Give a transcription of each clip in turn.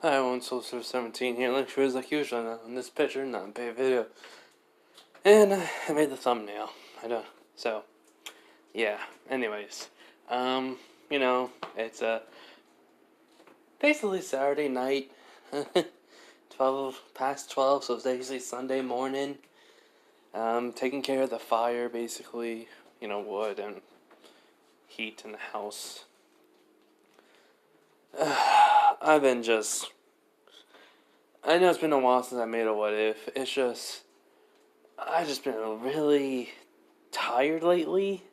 Hi everyone, Soldier 17 here, like usual in this picture, not in paid video. And I made the thumbnail. I don't so yeah. Anyways. You know, it's basically Saturday night. 12 past 12, so it's basically Sunday morning. Taking care of the fire basically, wood and heat in the house. I've been just I know it's been a while since I made a what if. It's just I've just been really tired lately.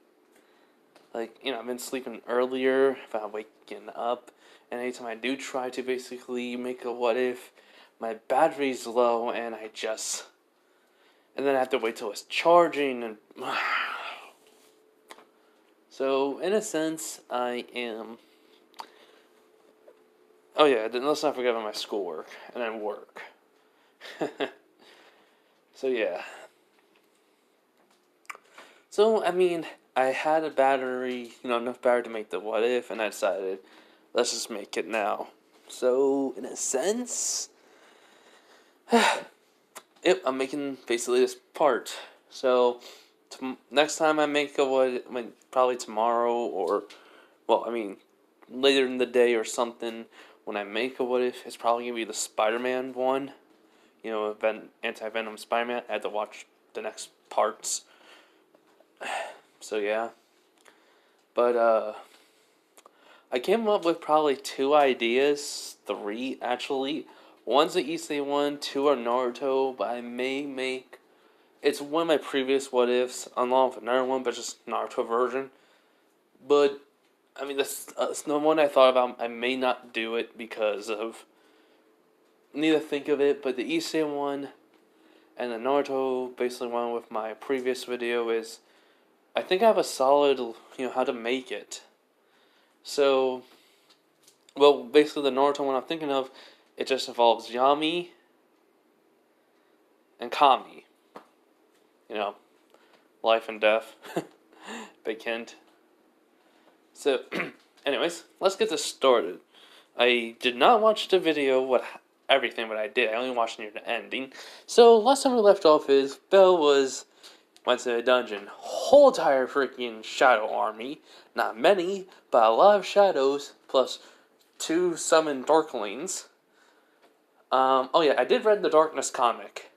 Like, I've been sleeping earlier, if I'm waking up, and anytime I do try to basically make a what if, my battery's low and and then I have to wait till it's charging and so in a sense I am oh yeah, let's not forget about my schoolwork and then work. So yeah. So, I mean, I had a battery, enough battery to make the what if, and I decided, let's just make it now. So, in a sense, I'm making basically this part. So, next time I make a what, probably tomorrow, or, well, I mean, later in the day or something, when I make a what if, it's probably going to be the Spider-Man one. Anti-Venom Spider-Man. I had to watch the next parts. So yeah. But I came up with probably 2 ideas, 3 actually. One's the Issei one, 2 are Naruto, but I may make it's one of my previous what ifs, along with another one, but just Naruto version. But I mean, that's the one I thought about. I may not do it because of need to think of it. But the Issei one and the Naruto basically one with my previous video is I think I have a solid how to make it. So, well, basically the Naruto one I'm thinking of, it just involves Yami and Kami. Life and death. Big hint. So, anyways, let's get this started. I did not watch the video, everything, but I did. I only watched near the ending. So, last time we left off is, Bell went to a dungeon. Whole entire freaking shadow army. Not many, but a lot of shadows, plus 2 summoned darklings. Oh yeah, I did read the Darkness comic.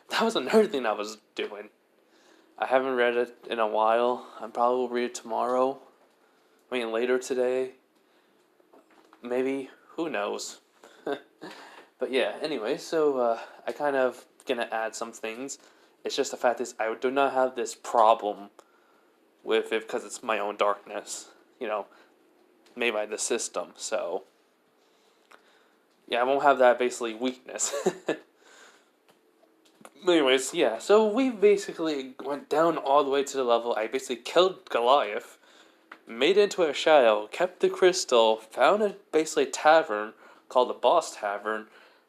That was another thing I was doing. I haven't read it in a while. I probably will read it tomorrow. I mean, later today. Maybe. Who knows? But yeah, anyway, so I kind of gonna add some things. It's just the fact is I do not have this problem with it because it's my own darkness, made by the system. So yeah, I won't have that basically weakness. Anyways, yeah, so we basically went down all the way to the level. I basically killed Goliath, made it into a shadow, kept the crystal, found basically a tavern called the Boss Tavern,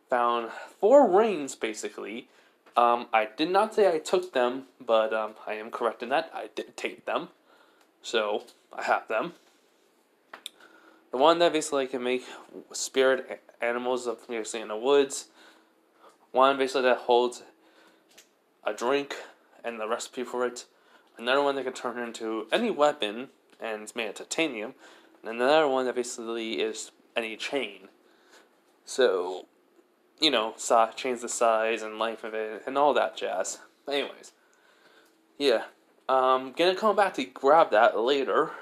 found 4 rings basically. I did not say I took them, but I am correct in that. I did take them, so I have them. The one that basically can make spirit animals of basically in the woods. One basically that holds a drink and the recipe for it. Another one that can turn into any weapon and it's made of titanium. And another one that basically is any chain. So, change the size and length of it and all that jazz. Anyways, yeah. Gonna come back to grab that later.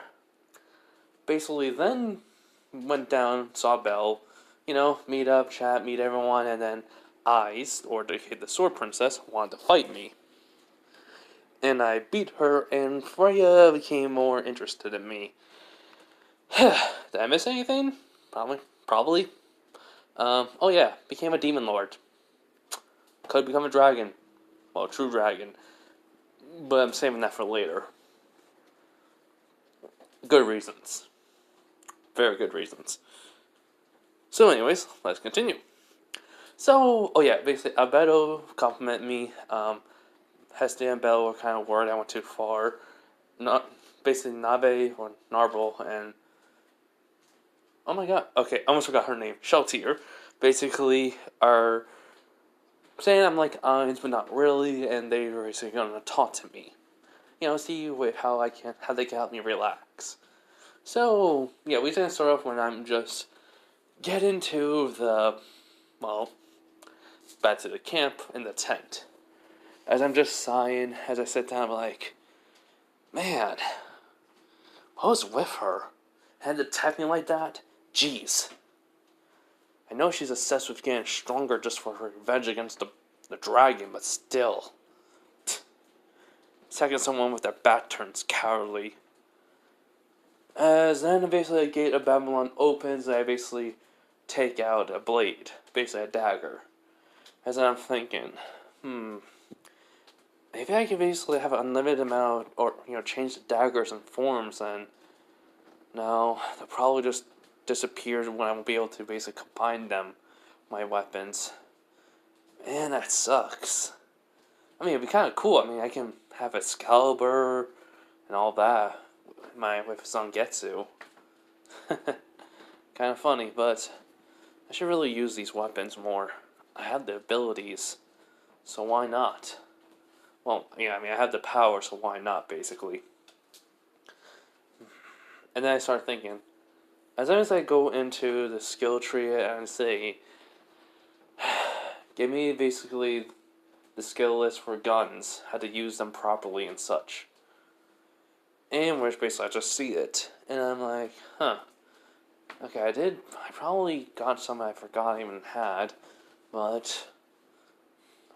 Basically, then went down, saw Belle, meet up, chat, meet everyone, and then Eyes, or the Sword Princess, wanted to fight me. And I beat her, and Freya became more interested in me. Did I miss anything? Probably. Oh yeah, became a demon lord. Could become a dragon. Well, a true dragon. But I'm saving that for later. Good reasons. Very good reasons. So anyways, let's continue. So, oh yeah, basically, Albedo complimented me. Hestia and Belle were kind of worried I went too far. Not basically Nabe or Narble and oh my god, okay, I almost forgot her name. Sheltier basically are saying I'm like Eins, but not really, and they were basically going to talk to me. See how they can help me relax. So yeah, we didn't start off when I'm just get into well, back to the camp in the tent. As I'm just sighing, as I sit down, I'm like, man, what was with her? And to attack me like that? Jeez. I know she's obsessed with getting stronger just for her revenge against the dragon, but still. Attacking someone with their back turns cowardly. As then basically a gate of Babylon opens, and I basically take out a blade, basically a dagger. As I'm thinking, maybe I can basically have an unlimited amount, or change the daggers and forms, and no, they'll probably just disappear when I won't be able to basically combine them, my weapons. Man, that sucks. I mean, it'd be kind of cool. I mean, I can have Excalibur and all that with Zangetsu. Kind of funny, but I should really use these weapons more. I have the abilities, so why not? Well, yeah, I mean, I have the power, so why not, basically? And then I start thinking, as long as I go into the skill tree and say, give me basically the skill list for guns, how to use them properly and such. And which basically I just see it, and I'm like, okay, I probably got some I forgot I even had, but,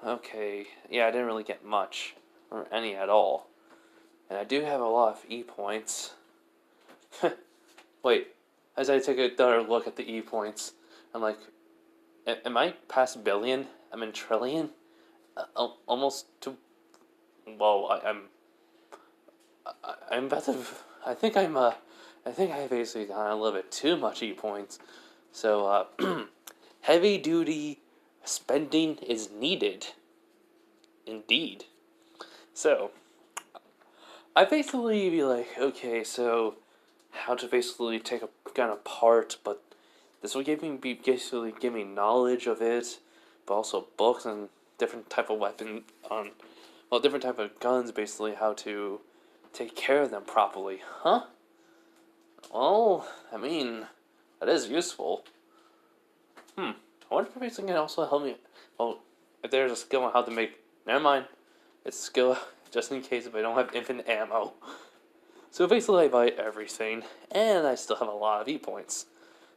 okay, yeah, I didn't really get much, or any at all. And I do have a lot of E points. Wait, as I take another look at the E points, I'm like, am I past billion? I'm in trillion? Almost to, well, I'm about to, I think I basically got a little bit too much E points. So, heavy duty spending is needed. Indeed. So, I basically be like, okay, so how to basically take a gun apart, but this will basically give me knowledge of it, but also books and different type of different type of guns, basically how to take care of them properly, huh? Well, I mean, that is useful. I wonder if basically can also help me. Well, if there's a skill on how to make, never mind. It's a skill just in case if I don't have infinite ammo. So basically I buy everything, and I still have a lot of E points.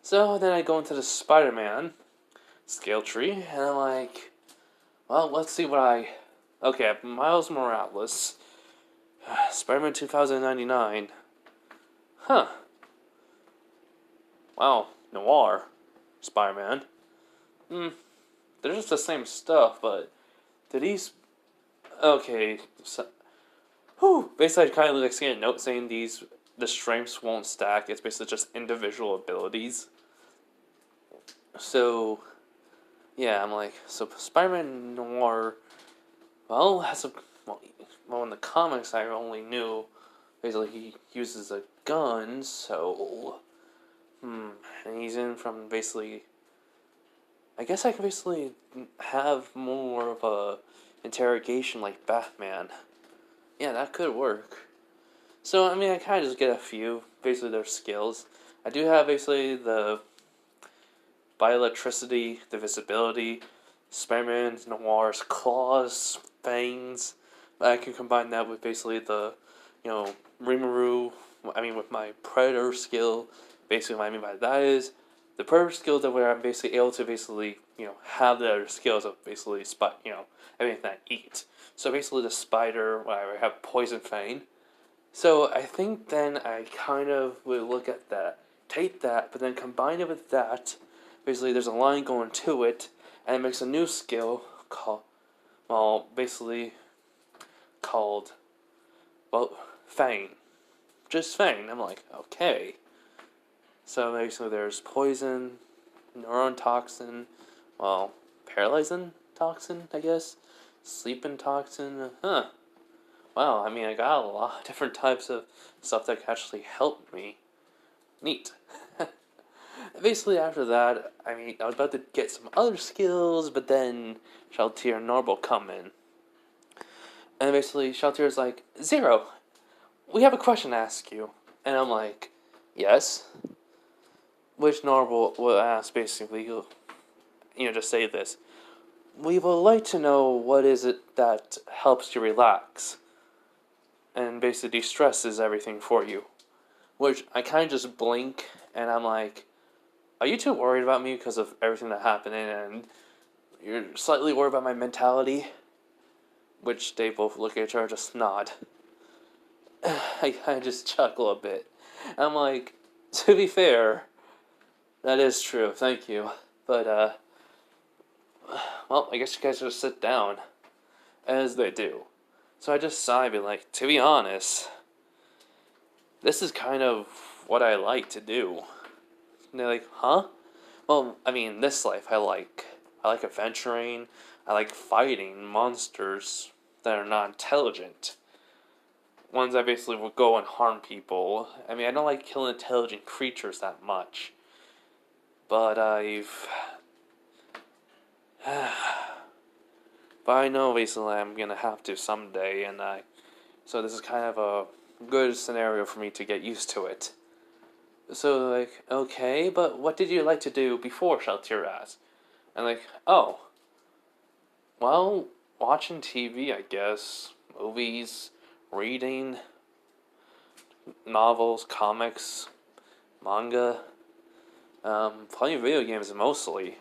So then I go into the Spider-Man skill tree, and I'm like, well, let's see what okay, I have Miles Morales, Spider-Man 2099. Huh. Wow, Noir, Spider-Man. They're just the same stuff, but did these... Okay, so... Basically, I kind of like seeing a note saying the strengths won't stack. It's basically just individual abilities. So, yeah, I'm like, so Spider-Man Noir, well, in the comics I only knew, basically he uses a gun, so, and he's in from basically, I guess I can basically have more of a interrogation like Batman. Yeah, that could work. So, I mean, I kind of just get a few, basically their skills. I do have basically the bioelectricity, the visibility, Spider-Man Noir's claws, fangs. I can combine that with basically the, Rimuru, with my Predator skill. Basically, what I mean by that is the Predator skill that where I'm basically able to basically, have the other skills of basically, everything that I eat. So basically the spider, where I have Poison Fang. So I think then I kind of would look at that, take that, but then combine it with that. Basically, there's a line going to it, and it makes a new skill called, Fang. Just Fang. I'm like, okay. So basically there's poison, neuron toxin, paralyzing toxin, I guess, sleeping toxin, Wow, I got a lot of different types of stuff that can actually help me. Neat. Basically, after that, I mean, I was about to get some other skills, but then Shaltir and Normal come in. And basically, Shaltir's like, Zero, we have a question to ask you. And I'm like, yes? Which Normal will ask, basically, just say this. We would like to know what is it that helps you relax and basically de-stresses everything for you. Which I kind of just blink and I'm like, are you too worried about me because of everything that happened and you're slightly worried about my mentality? Which they both look at each other, just nod. I just chuckle a bit. I'm like, to be fair, that is true, thank you. But, well, I guess you guys just sit down. As they do. So I just sigh and be like, to be honest, this is kind of what I like to do. And they're like, huh? Well, I mean, this life I like. I like adventuring. I like fighting monsters that are not intelligent. Ones that basically will go and harm people. I mean, I don't like killing intelligent creatures that much. But But I know basically I'm gonna have to someday, so this is kind of a good scenario for me to get used to it. So like, okay, but what did you like to do before Shaltir asked? And like, oh, well, watching TV, I guess, movies, reading, novels, comics, manga, playing video games mostly,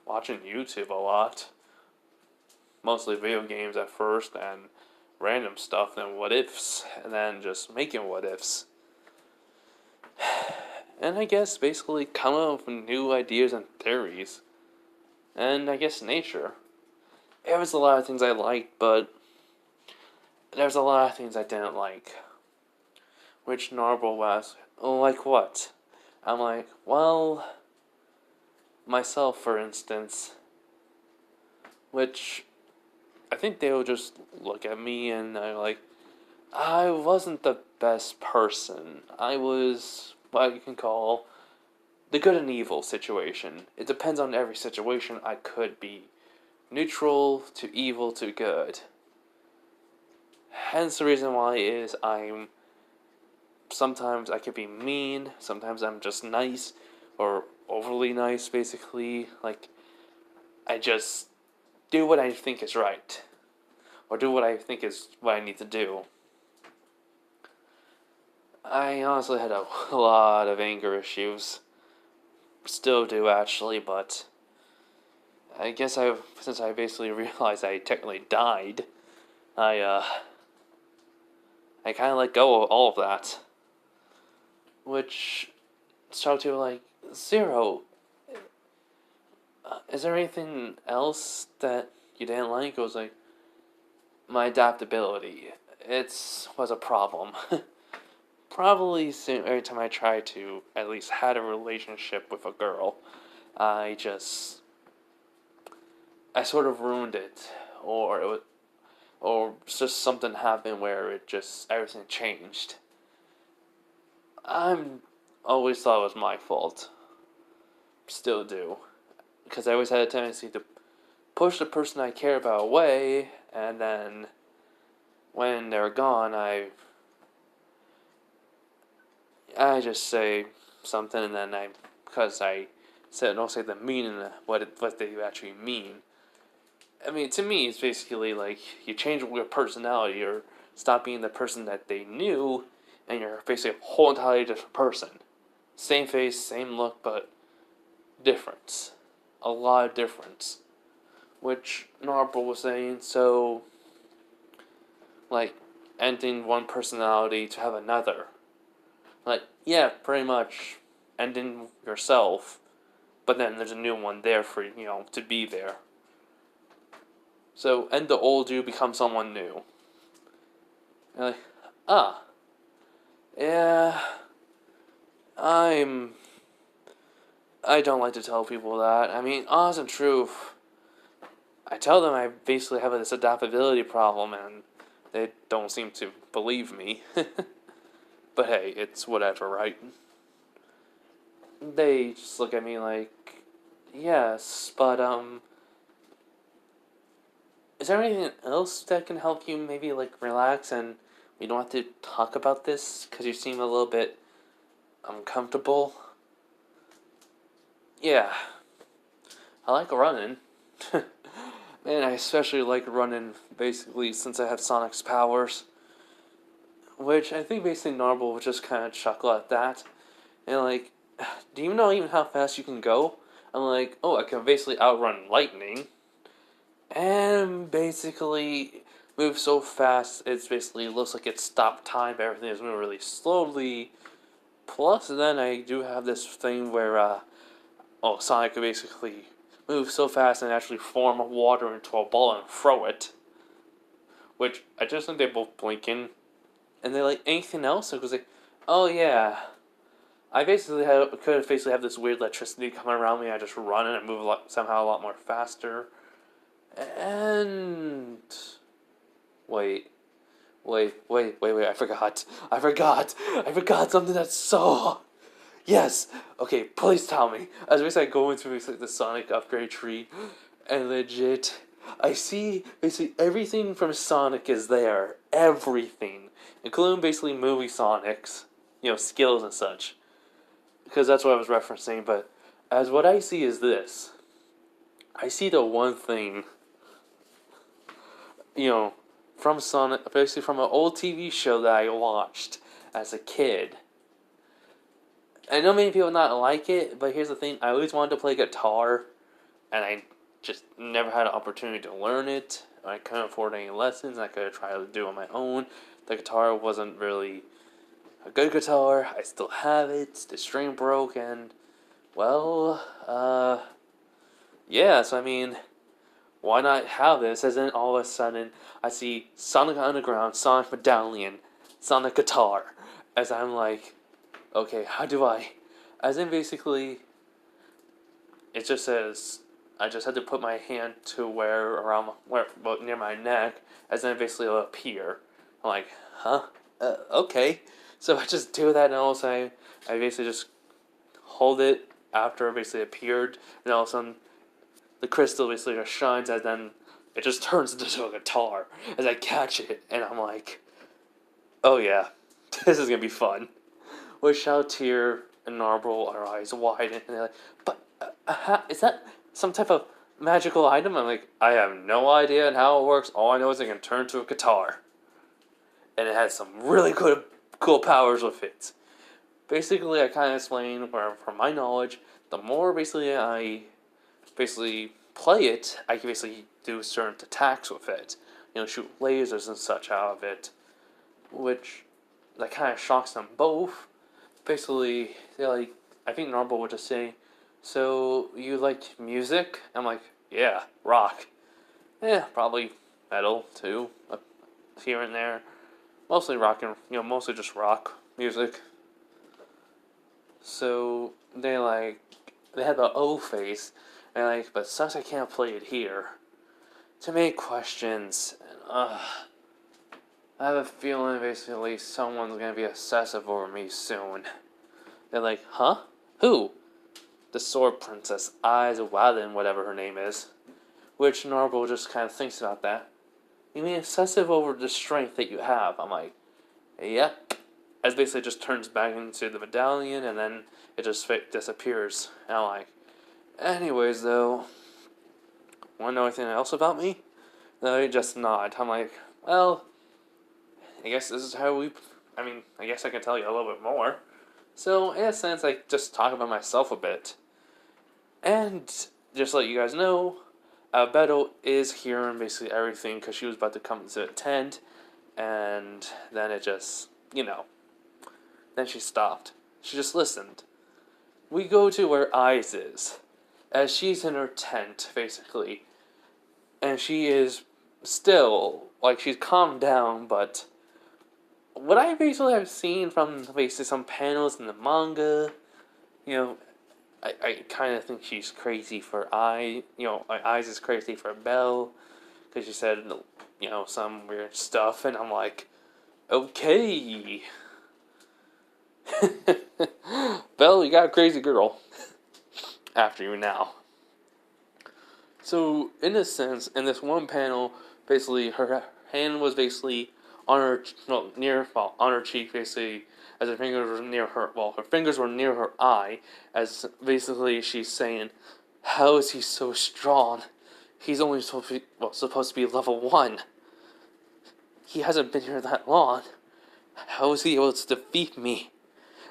watching YouTube a lot. Mostly video games at first, and random stuff, then what ifs, and then just making what ifs. And I guess basically come up with new ideas and theories. And I guess nature. There was a lot of things I liked, but there's a lot of things I didn't like. Which Narble was, like what? I'm like, well, myself for instance. Which I think they will just look at me and they're like, I wasn't the best person. I was what you can call the good and evil situation. It depends on every situation. I could be neutral to evil to good. Hence the reason why is sometimes I could be mean, sometimes I'm just nice or overly nice basically. Like I just do what I think is right. Or do what I think is what I need to do. I honestly had a lot of anger issues. Still do, actually, but I guess since I basically realized I technically died, I kind of let go of all of that. Which started to like, Zero, is there anything else that you didn't like? I was like, my adaptability. Was a problem. Probably soon, every time I try to at least had a relationship with a girl, I sort of ruined it, or just something happened where everything changed. I'm always thought it was my fault. Still do, because I always had a tendency to push the person I care about away, and then when they're gone, I just say something, and then because I don't say the meaning of what they actually mean. I mean, to me, it's basically like you change your personality or stop being the person that they knew, and you're basically a whole entirely different person. Same face, same look, but difference. A lot of difference. Which Narble was saying, so, like, ending one personality to have another. Like, yeah, pretty much ending yourself, but then there's a new one there for, to be there. So, end the old you, become someone new. And like, yeah, I don't like to tell people that. I mean, honest and truth, I tell them I basically have this adaptability problem, and they don't seem to believe me. But hey, it's whatever, right? they just look at me like, yes, but is there anything else that can help you maybe like relax and we don't have to talk about this because you seem a little bit uncomfortable? Yeah, I like running. Man, I especially like running basically since I have Sonic's powers, which I think basically Narble would just kind of chuckle at that. And like, do you know even how fast you can go? I'm like, oh, I can basically outrun lightning. And basically move so fast, it's basically looks like it's stopped time, but everything is moving really slowly. Plus, then I do have this thing where, Sonic can basically move so fast and actually form water into a ball and throw it. Which I just think they both blink in. And they're like, anything else? It was like, oh yeah, I basically could basically have this weird electricity coming around me. I just run and I move somehow a lot more faster. And wait, wait! I forgot something that's so. Yes. Okay, please tell me. As I go into basically the Sonic upgrade tree, and legit, I see basically everything from Sonic is there. Everything, including basically movie Sonics, skills and such. Because that's what I was referencing. But as what I see is this. I see the one thing from Sonic, basically from an old TV show that I watched as a kid. I know many people not like it, but here's the thing: I always wanted to play guitar, and I just never had an opportunity to learn it. I couldn't afford any lessons. I could have tried to do it on my own. The guitar wasn't really a good guitar. I still have it. The string broke, and well, yeah. So I mean, why not have this? As then all of a sudden, I see Sonic Underground, Sonic Medallion, Sonic Guitar. As I'm like, okay, how do I? As in basically, it just says, I just had to put my hand to near my neck, as then basically it'll appear. I'm like, huh? Okay. So I just do that, and all of a sudden, I basically just hold it after it basically appeared, and all of a sudden, the crystal basically just shines, and then it just turns into a guitar as I catch it, and I'm like, oh yeah, this is gonna be fun. With Shoutir and Narble, our eyes wide, and they're like, but is that some type of magical item? I'm like, I have no idea how it works. All I know is it can turn to a guitar, and it has some really good, cool powers with it. Basically, I kind of explain where, from my knowledge, the more basically I basically play it, I can basically do certain attacks with it. Shoot lasers and such out of it, which that kind of shocks them both. Basically, they're like, I think Narble would just say, so you like music? I'm like, yeah, rock. Yeah, probably metal too, here and there. Mostly rock and, mostly just rock music. So they have the O face, and but since I can't play it here, too many questions, and I have a feeling basically someone's gonna be obsessive over me soon. They're like, huh? Who? The Sword Princess, Eyes of Wadden, whatever her name is. Which Narble just kind of thinks about that. You mean obsessive over the strength that you have? I'm like, yep. As basically just turns back into the medallion, and then it just disappears. And I'm like, anyways though, wanna know anything else about me? No, they just nod. I'm like, well, I guess this is how I guess I can tell you a little bit more. So, in a sense, I just talk about myself a bit. And, just to let you guys know, Beto is hearing basically everything because she was about to come to attend. And then it just, then she stopped. She just listened. We go to where Eyes is, as she's in her tent, basically. And she is still, she's calmed down, but what I basically have seen from basically some panels in the manga, I kind of think she's crazy for Eyes is crazy for Belle, because she said, some weird stuff, and I'm like, okay. Well, you got a crazy girl after you now. So, in a sense, in this one panel, basically her hand was basically on her, on her cheek, basically, as her fingers were near her. Well, her fingers were near her eye, as basically she's saying, "How is he so strong? He's only supposed to be level 1. He hasn't been here that long. How is he able to defeat me?"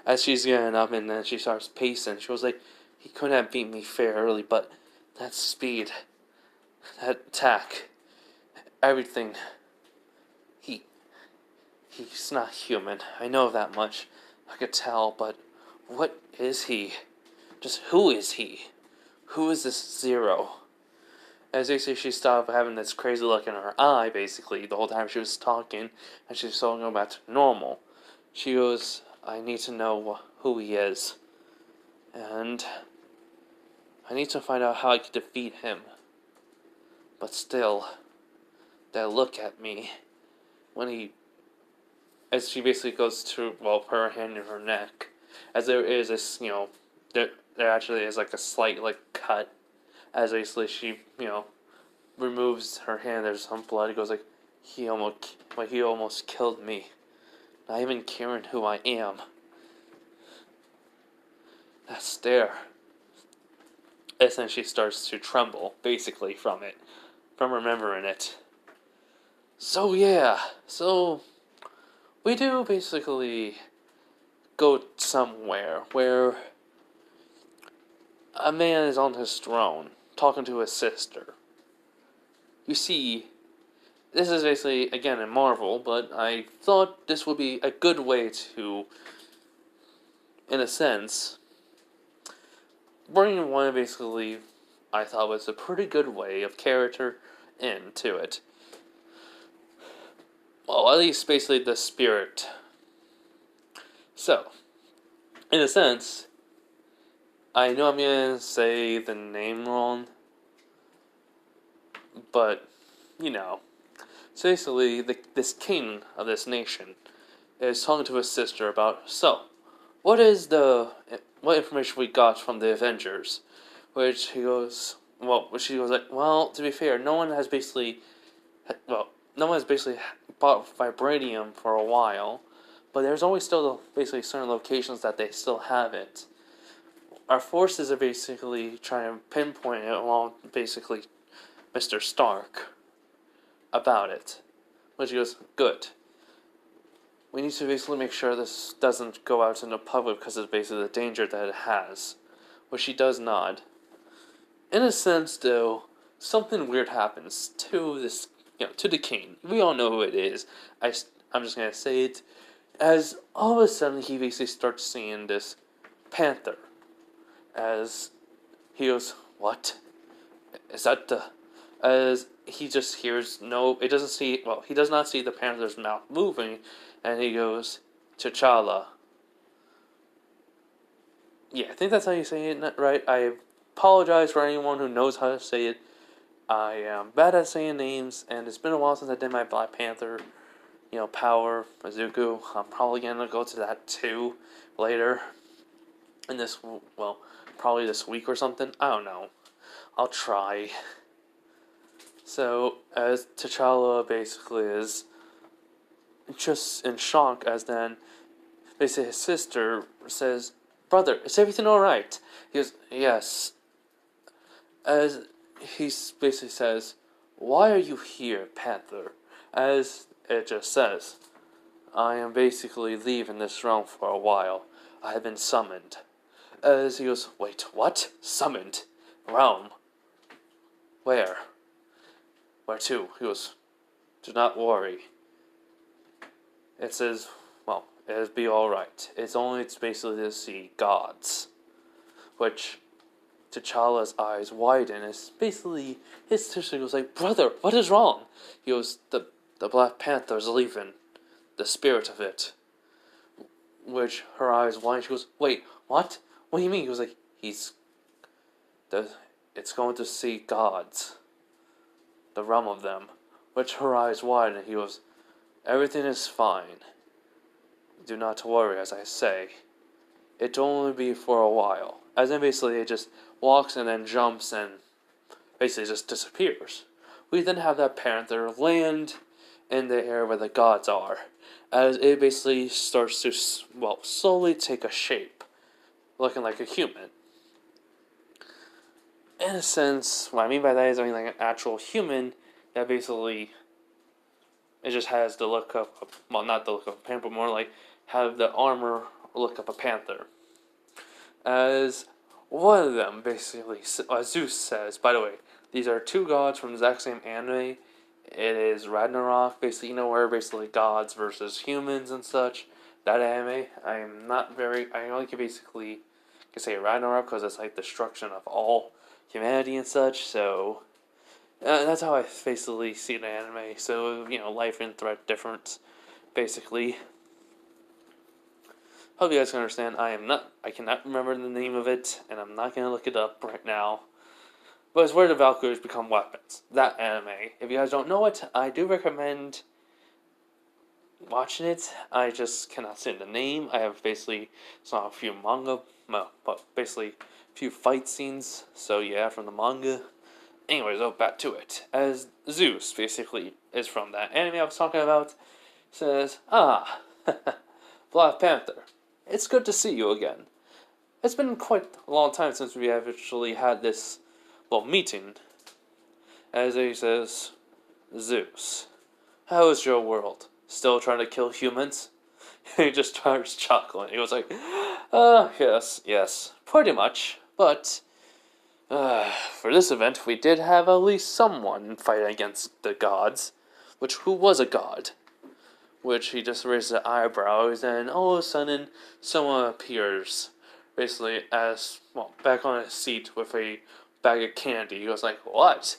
As she's getting up and then she starts pacing, she was like, "He couldn't have beat me fairly, but that speed, that attack, everything. He he's not human. I know that much. I could tell, but what is he? Just who is he? Who is this Zero?" As basically she stopped having this crazy look in her eye, basically, the whole time she was talking, and she's still going back to normal. She goes, "I need to know who he is. And I need to find out how I can defeat him. But still, that look at me, when he..." As she basically goes to, well, put her hand in her neck, as there is this, there actually is like a slight, like, cut, as basically she, removes her hand, there's some blood, it goes like, he almost killed me, not even caring who I am. That stare. And then she starts to tremble, basically, from remembering it. So we do basically go somewhere where a man is on his throne, talking to his sister. You see, this is basically, again, in Marvel, but I thought this would be a good way to, in a sense, bring one basically I thought was a pretty good way of character into it. Well, at least basically the spirit. So, in a sense, I know I'm gonna say the name wrong, but, So basically, this king of this nation is talking to his sister about, "So, what information we got from the Avengers?" Which she goes like, "Well, to be fair, no one has basically bought vibranium for a while, but there's always still basically certain locations that they still have it. Our forces are basically trying to pinpoint it along basically Mr. Stark about it." Which he goes, "Good. We need to basically make sure this doesn't go out in the public because of basically the danger that it has." Which she does nod. In a sense, though, something weird happens to this, to the king. We all know who it is. I'm just gonna say it. As all of a sudden he basically starts seeing this panther. As he goes, "What? Is that the..." As he just hears he does not see the panther's mouth moving, and he goes, "T'Challa." Yeah, I think that's how you say it, right? I apologize for anyone who knows how to say it. I am bad at saying names, and it's been a while since I did my Black Panther, power, Izuku. I'm probably gonna go to that too later. In this, probably this week or something. I don't know. I'll try. So, as T'Challa basically is just in shock, as then basically his sister says, "Brother, is everything alright?" He goes, "Yes." As he basically says, "Why are you here, Panther?" As it just says, "I am basically leaving this realm for a while. I have been summoned." As he goes, "Wait, what? Summoned? Realm? Where? Where to?" He goes, "Do not worry. It says, it'll be alright. It's basically to see gods." Which T'Challa's eyes widen. It's basically, his sister goes like, "Brother, what is wrong?" He goes, the Black Panther's leaving. The spirit of it." Which her eyes widen. She goes, "Wait, what? What do you mean?" He goes like, it's going to see gods. The realm of them." Which her eyes widen, and he goes, "Everything is fine. Do not worry, as I say." it'd only be for a while. As in, basically, it just walks and then jumps and basically just disappears. We then have that panther land in the area where the gods are, as it basically starts to, well, slowly take a shape, looking like a human. In a sense, what I mean by that is, I mean like an actual human that basically, it just has the look of, well, not the look of a panther, but more like have the armor look of a panther. As one of them basically, Zeus says, by the way, these are two gods from the exact same anime. It is Ragnarok, basically, where basically gods versus humans and such. That anime, I only can basically say Ragnarok because it's like destruction of all humanity and such, so that's how I basically see the anime. So, life and threat difference, basically. Hope you guys can understand. I cannot remember the name of it, and I'm not going to look it up right now. But it's where the Valkyries become weapons. That anime. If you guys don't know it, I do recommend watching it. I just cannot say the name. I have basically saw a few manga, but basically a few fight scenes. So yeah, from the manga. Anyways, back to it. As Zeus basically is from that anime I was talking about, says, Black Panther, it's good to see you again. It's been quite a long time since we have actually had this, meeting. As he says, Zeus, how is your world? Still trying to kill humans? He just starts chuckling. He was like, yes, pretty much. But, for this event, we did have at least someone fight against the gods. Who was a god? Which he just raised his eyebrows, and all of a sudden, someone appears. Basically, back on his seat with a bag of candy. He goes like, what?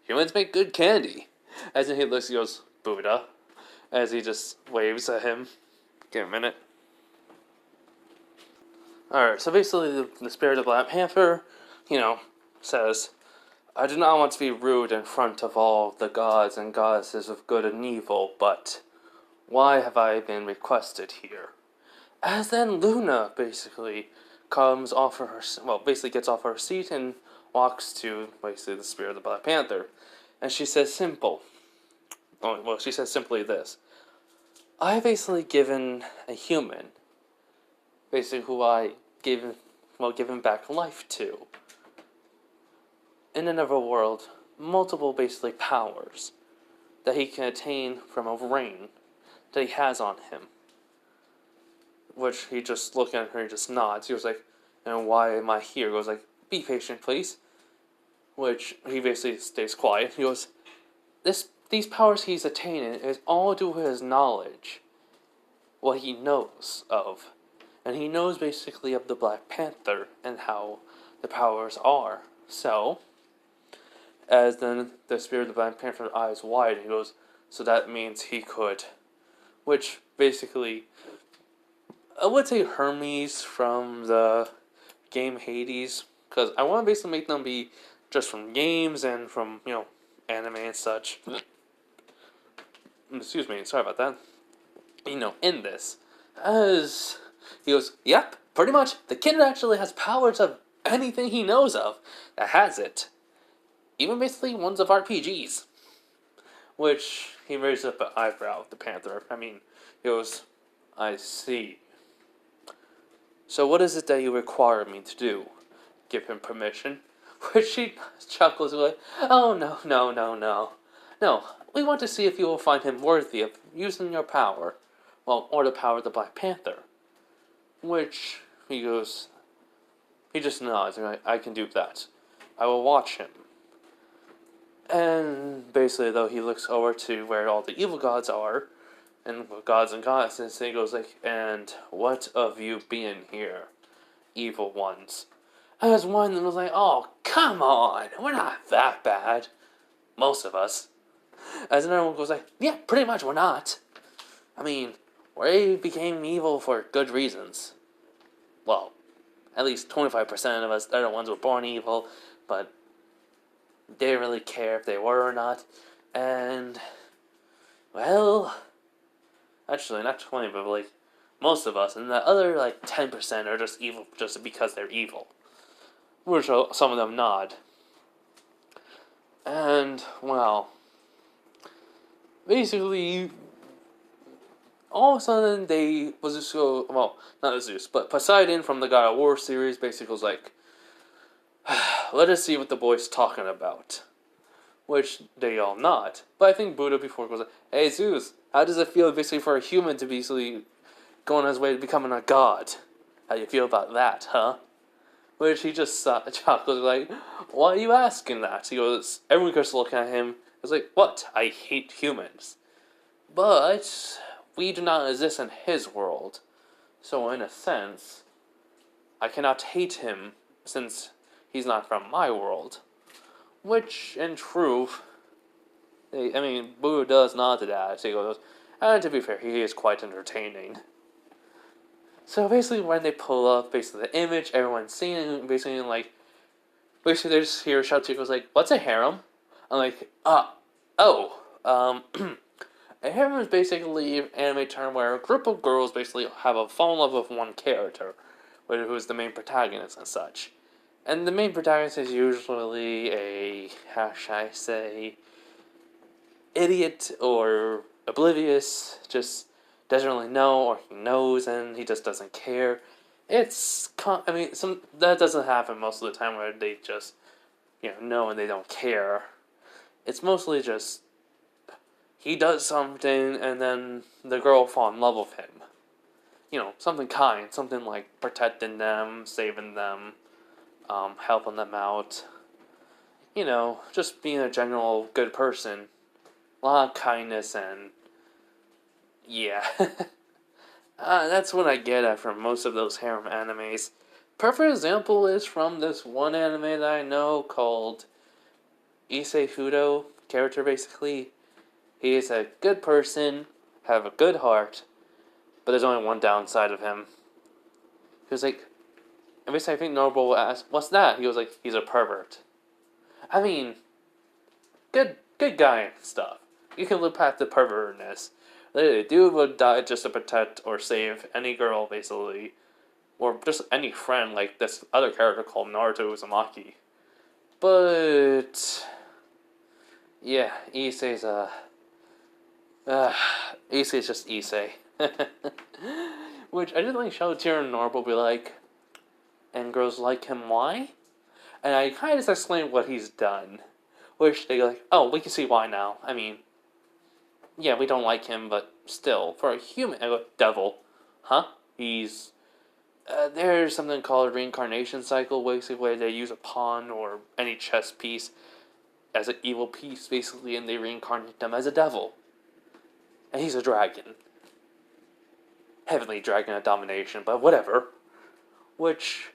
Humans make good candy. As in he looks, he goes, Buddha. As he just waves at him. Give a minute. Alright, so basically the spirit of Black Panther, says, I do not want to be rude in front of all the gods and goddesses of good and evil, but why have I been requested here? As then Luna basically gets off her seat and walks to basically the spirit of the Black Panther. And she says she says simply this. I basically given a human, basically who I given back life to, in another world, multiple basically powers that he can attain from a ring that he has on him. Which he just looks at her and just nods. He was like, and why am I here? He goes like, be patient, please. Which he basically stays quiet. He goes, these powers he's attaining is all due to his knowledge. What he knows of. And he knows basically of the Black Panther and how the powers are. So, as then the spirit of the Black Panther's eyes wide, he goes, so that means he could. Which basically, I would say Hermes from the game Hades, because I want to basically make them be just from games and from, anime and such. Excuse me, sorry about that. In this, as he goes, yep, pretty much, the kid actually has powers of anything he knows of that has it. Even basically ones of RPGs. Which, he raised up an eyebrow at the Panther. He goes, I see. So what is it that you require me to do? Give him permission? Which she chuckles away. Oh, no. No, we want to see if you will find him worthy of using your power. Or the power of the Black Panther. Which, he just nods, and I can do that. I will watch him. And basically, though, he looks over to where all the evil gods are, and gods and goddesses, and he goes like, and what of you being here, evil ones? As one of them was like, oh, come on, we're not that bad. Most of us. As another one goes like, yeah, pretty much we're not. We became evil for good reasons. Well, at least 25% of us, they're the ones who were born evil, but they didn't really care if they were or not. And, well, actually, not 20, but most of us, and the other like 10% are just evil just because they're evil, which some of them not. And well, basically, all of a sudden they was just so well, not Zeus, but Poseidon from the God of War series basically was like, let us see what the boy's talking about. Which they all not. But I think Buddha before was like, hey Zeus, how does it feel basically for a human to basically go on his way to becoming a god? How do you feel about that, huh? Which he just chuckles like, why are you asking that? He goes, everyone goes looking at him. It's like, what? I hate humans. But we do not exist in his world. So in a sense, I cannot hate him since he's not from my world. Which, in truth, Buddha does nod to that. So he goes, and to be fair, he is quite entertaining. So basically, when they pull up basically the image, everyone's seeing basically they just hear Shao-Ti goes like, "What's a harem?" I'm like, a harem is basically an anime term where a group of girls basically have a fall in love with one character, who is the main protagonist and such. And the main protagonist is usually a, how should I say, idiot or oblivious, just doesn't really know, or he knows and he just doesn't care. That doesn't happen most of the time where they just, know and they don't care. It's mostly just, he does something and then the girl fall in love with him. Something kind, something like protecting them, saving them, helping them out. Just being a general good person. A lot of kindness and yeah. That's what I get at from most of those harem animes. Perfect example is from this one anime that I know called Issei Fudo. Character basically, he is a good person, have a good heart, but there's only one downside of him. He was like, and basically I think Noble asked, "What's that?" He was like, "He's a pervert." I mean, good guy and stuff. You can look past the pervertness. The dude would die just to protect or save any girl, basically. Or just any friend, like this other character called Naruto Uzumaki. But yeah, Issei's Issei's just Issei. Which I didn't think Shoutir and Naruto be like, and girls like him, why? And I kind of just explained what he's done. Which they go like, oh, we can see why now. Yeah, we don't like him, but still, for a human, I go, devil, huh? He's, there's something called a reincarnation cycle, basically, where they use a pawn or any chess piece as an evil piece, basically, and they reincarnate them as a devil. And he's a dragon. Heavenly dragon of domination, but whatever. Which,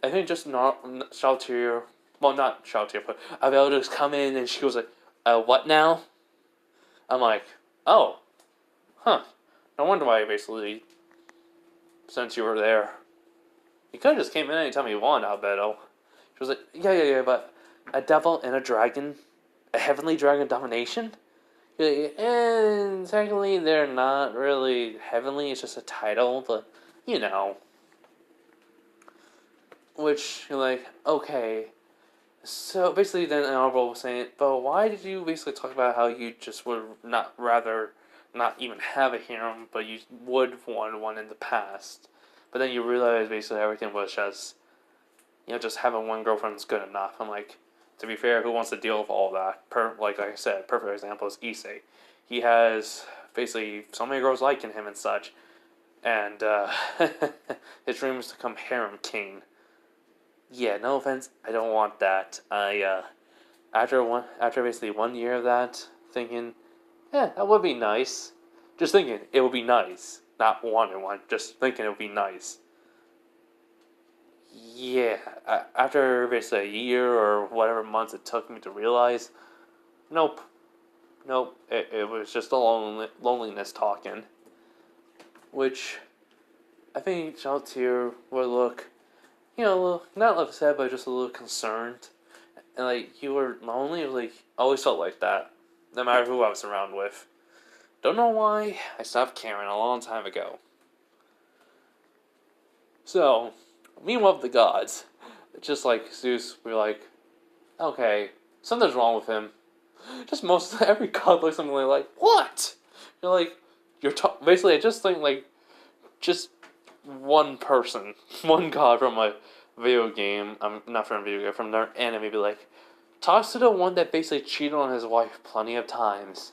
I think just not Shoutir, well, not Shoutir, but Avel just come in and she was like, what now? I'm like, oh, huh. No wonder why, basically, since you were there. You could have just came in anytime you want, Albedo. She was like, yeah, but a devil and a dragon? A heavenly dragon domination? And technically, they're not really heavenly, it's just a title, but, Which, you're like, okay. So basically, then Honorable was saying, but why did you basically talk about how you just would not even have a harem, but you would want one in the past? But then you realize basically everything was just, just having one girlfriend is good enough. I'm like, to be fair, who wants to deal with all that? Like I said, perfect example is Issei. He has basically so many girls liking him and such, and his dream is to become harem king. Yeah, no offense, I don't want that. After basically 1 year of that, thinking, yeah, that would be nice. Just thinking it would be nice, not wanting one. Just thinking it would be nice. Yeah, after basically a year or whatever months it took me to realize, nope. It was just the loneliness talking, which I think Shoutir would look, not upset, but just a little concerned. And, you were lonely, always felt like that, no matter who I was around with. Don't know why, I stopped caring a long time ago. So, meanwhile, the gods, just like Zeus, we're like, okay, something's wrong with him. Just most every god looks something like, what? You're like, basically. I just think like, just one person, one god from a video game. I'm not from a video game, from their anime. Be like, talks to the one that basically cheated on his wife plenty of times.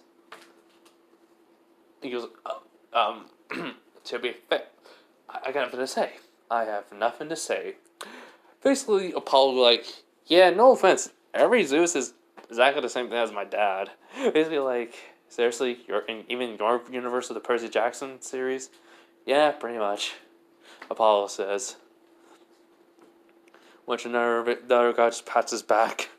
He goes, to be fair, I got nothing to say. I have nothing to say. Basically, Apollo like, yeah, no offense, every Zeus is exactly the same thing as my dad. Basically, like, seriously, you're in even your universe of the Percy Jackson series? Yeah, pretty much. Apollo says. Which the other guy just pats his back.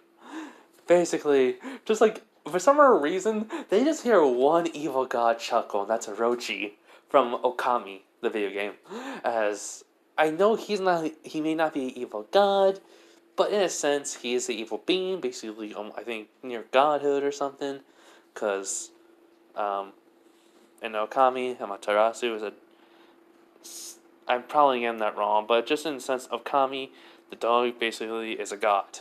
Basically, just like, for some reason, they just hear one evil god chuckle, and that's Orochi from Okami, the video game. As I know he may not be an evil god, but in a sense, he is an evil being, basically, I think, near godhood or something. Because, in Okami, Amaterasu is a... I'm probably getting that wrong, but just in the sense of Kami, the dog basically is a god.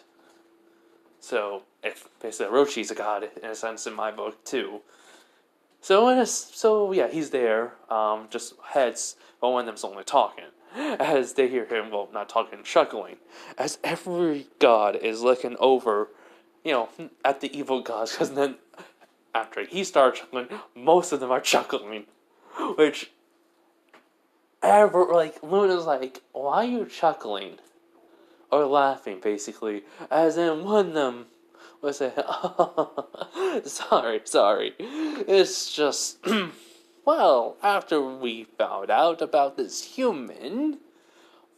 So, if basically Orochi's a god, in a sense, in my book, too. So yeah, he's there, just heads, but one of them's only talking. As they hear him, well, not talking, chuckling. As every god is looking over, at the evil gods, because then, after he starts chuckling, most of them are chuckling. Which, Luna's like, why are you chuckling? Or laughing, basically. As in, one of them was saying, oh, sorry. It's just, well, after we found out about this human,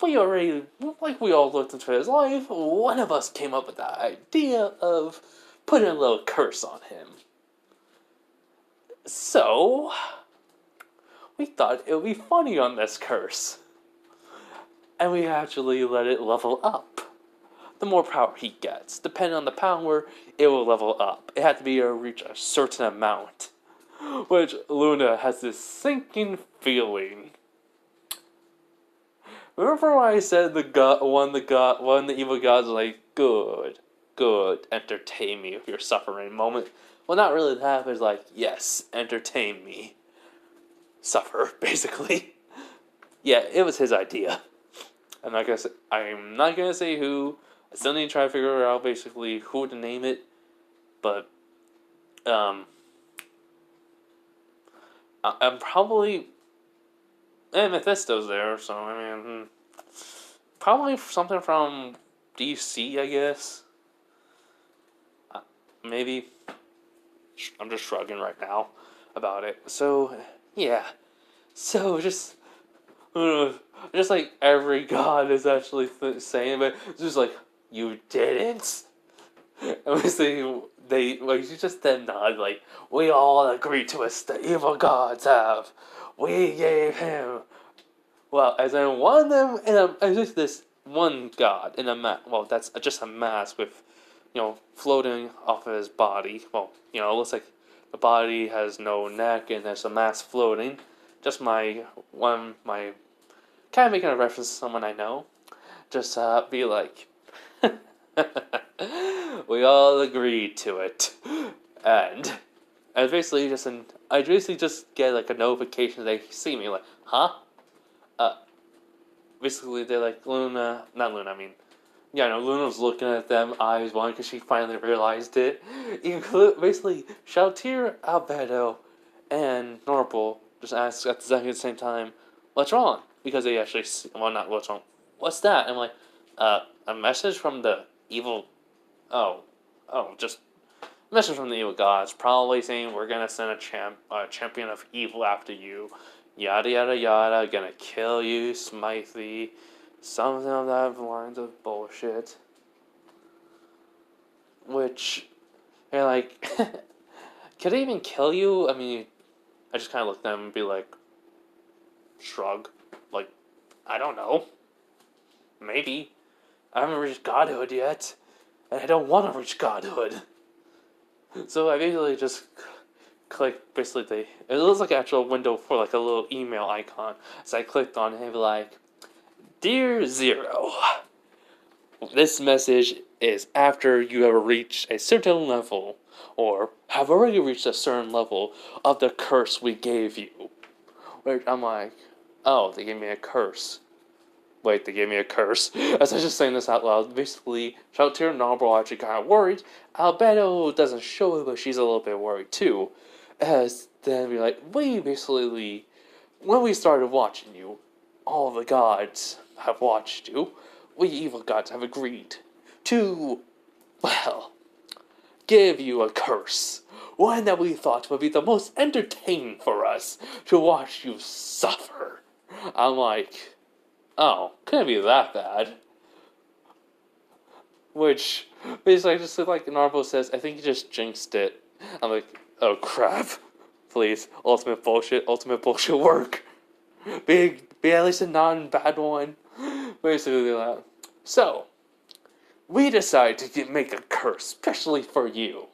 we all looked into his life, one of us came up with the idea of putting a little curse on him. So, we thought it would be funny on this curse. And we actually let it level up. The more power he gets, depending on the power, it will level up. It had to be reach a certain amount. Which Luna has this sinking feeling. Remember when I said one of the evil gods was like, good, entertain me with your suffering moment. Well, not really that, but it's like, yes, entertain me. Suffer, basically. Yeah, it was his idea. I'm not gonna say who. I still need to try to figure out basically who to name it, but I'm probably Mephisto's there, so I mean, probably something from DC, I guess. Maybe. I'm just shrugging right now about it. So yeah, so just like every god is actually saying, but it's just like, you didn't. And we say you just then nod like, we all agree to it. The evil gods have. We gave him. Well, as in one of them, and just this one god in a mask. Well, that's just a mask with, floating off of his body. Well, it looks like the body has no neck and there's a mask floating. Just my kind of making a reference to someone I know. Just be like, we all agreed to it, and basically I basically just get like a notification they see me like, huh? Basically they're like, not Luna. I mean, Luna's looking at them, eyes wide, because she finally realized it. Basically, Shoutir, Albedo, and Norpal just ask at exactly the same time, what's wrong? Because they actually, not what's wrong. What's that? And I'm like, a message from the evil, just a message from the evil gods, probably saying we're gonna send a champion of evil after you, yada yada yada, gonna kill you, smite thee, something of that lines of bullshit. Which, you're like, could they even kill you? I mean, I just kind of looked at them and be like, shrug. Like, I don't know. Maybe. I haven't reached godhood yet. And I don't want to reach godhood. So I basically just clicked, basically, it looks like an actual window for like a little email icon. So I clicked on it and be like, Dear Zero, this message is after you have reached a certain level, or have already reached a certain level of the curse we gave you. Where I'm like, oh, they gave me a curse. Wait, they gave me a curse. As I was just saying this out loud, basically, shout to your Norbro actually kind of worried. Albedo doesn't show it, but she's a little bit worried too. As then we're like, we basically, when we started watching you, all the gods have watched you. We evil gods have agreed to, well, give you a curse. One that we thought would be the most entertaining for us to watch you suffer. I'm like, oh, couldn't be that bad. Which, basically, just like Narbo says, I think he just jinxed it. I'm like, oh crap. Please, ultimate bullshit work. Be at least a non-bad one. Basically that. So, we decided to make a curse, especially for you.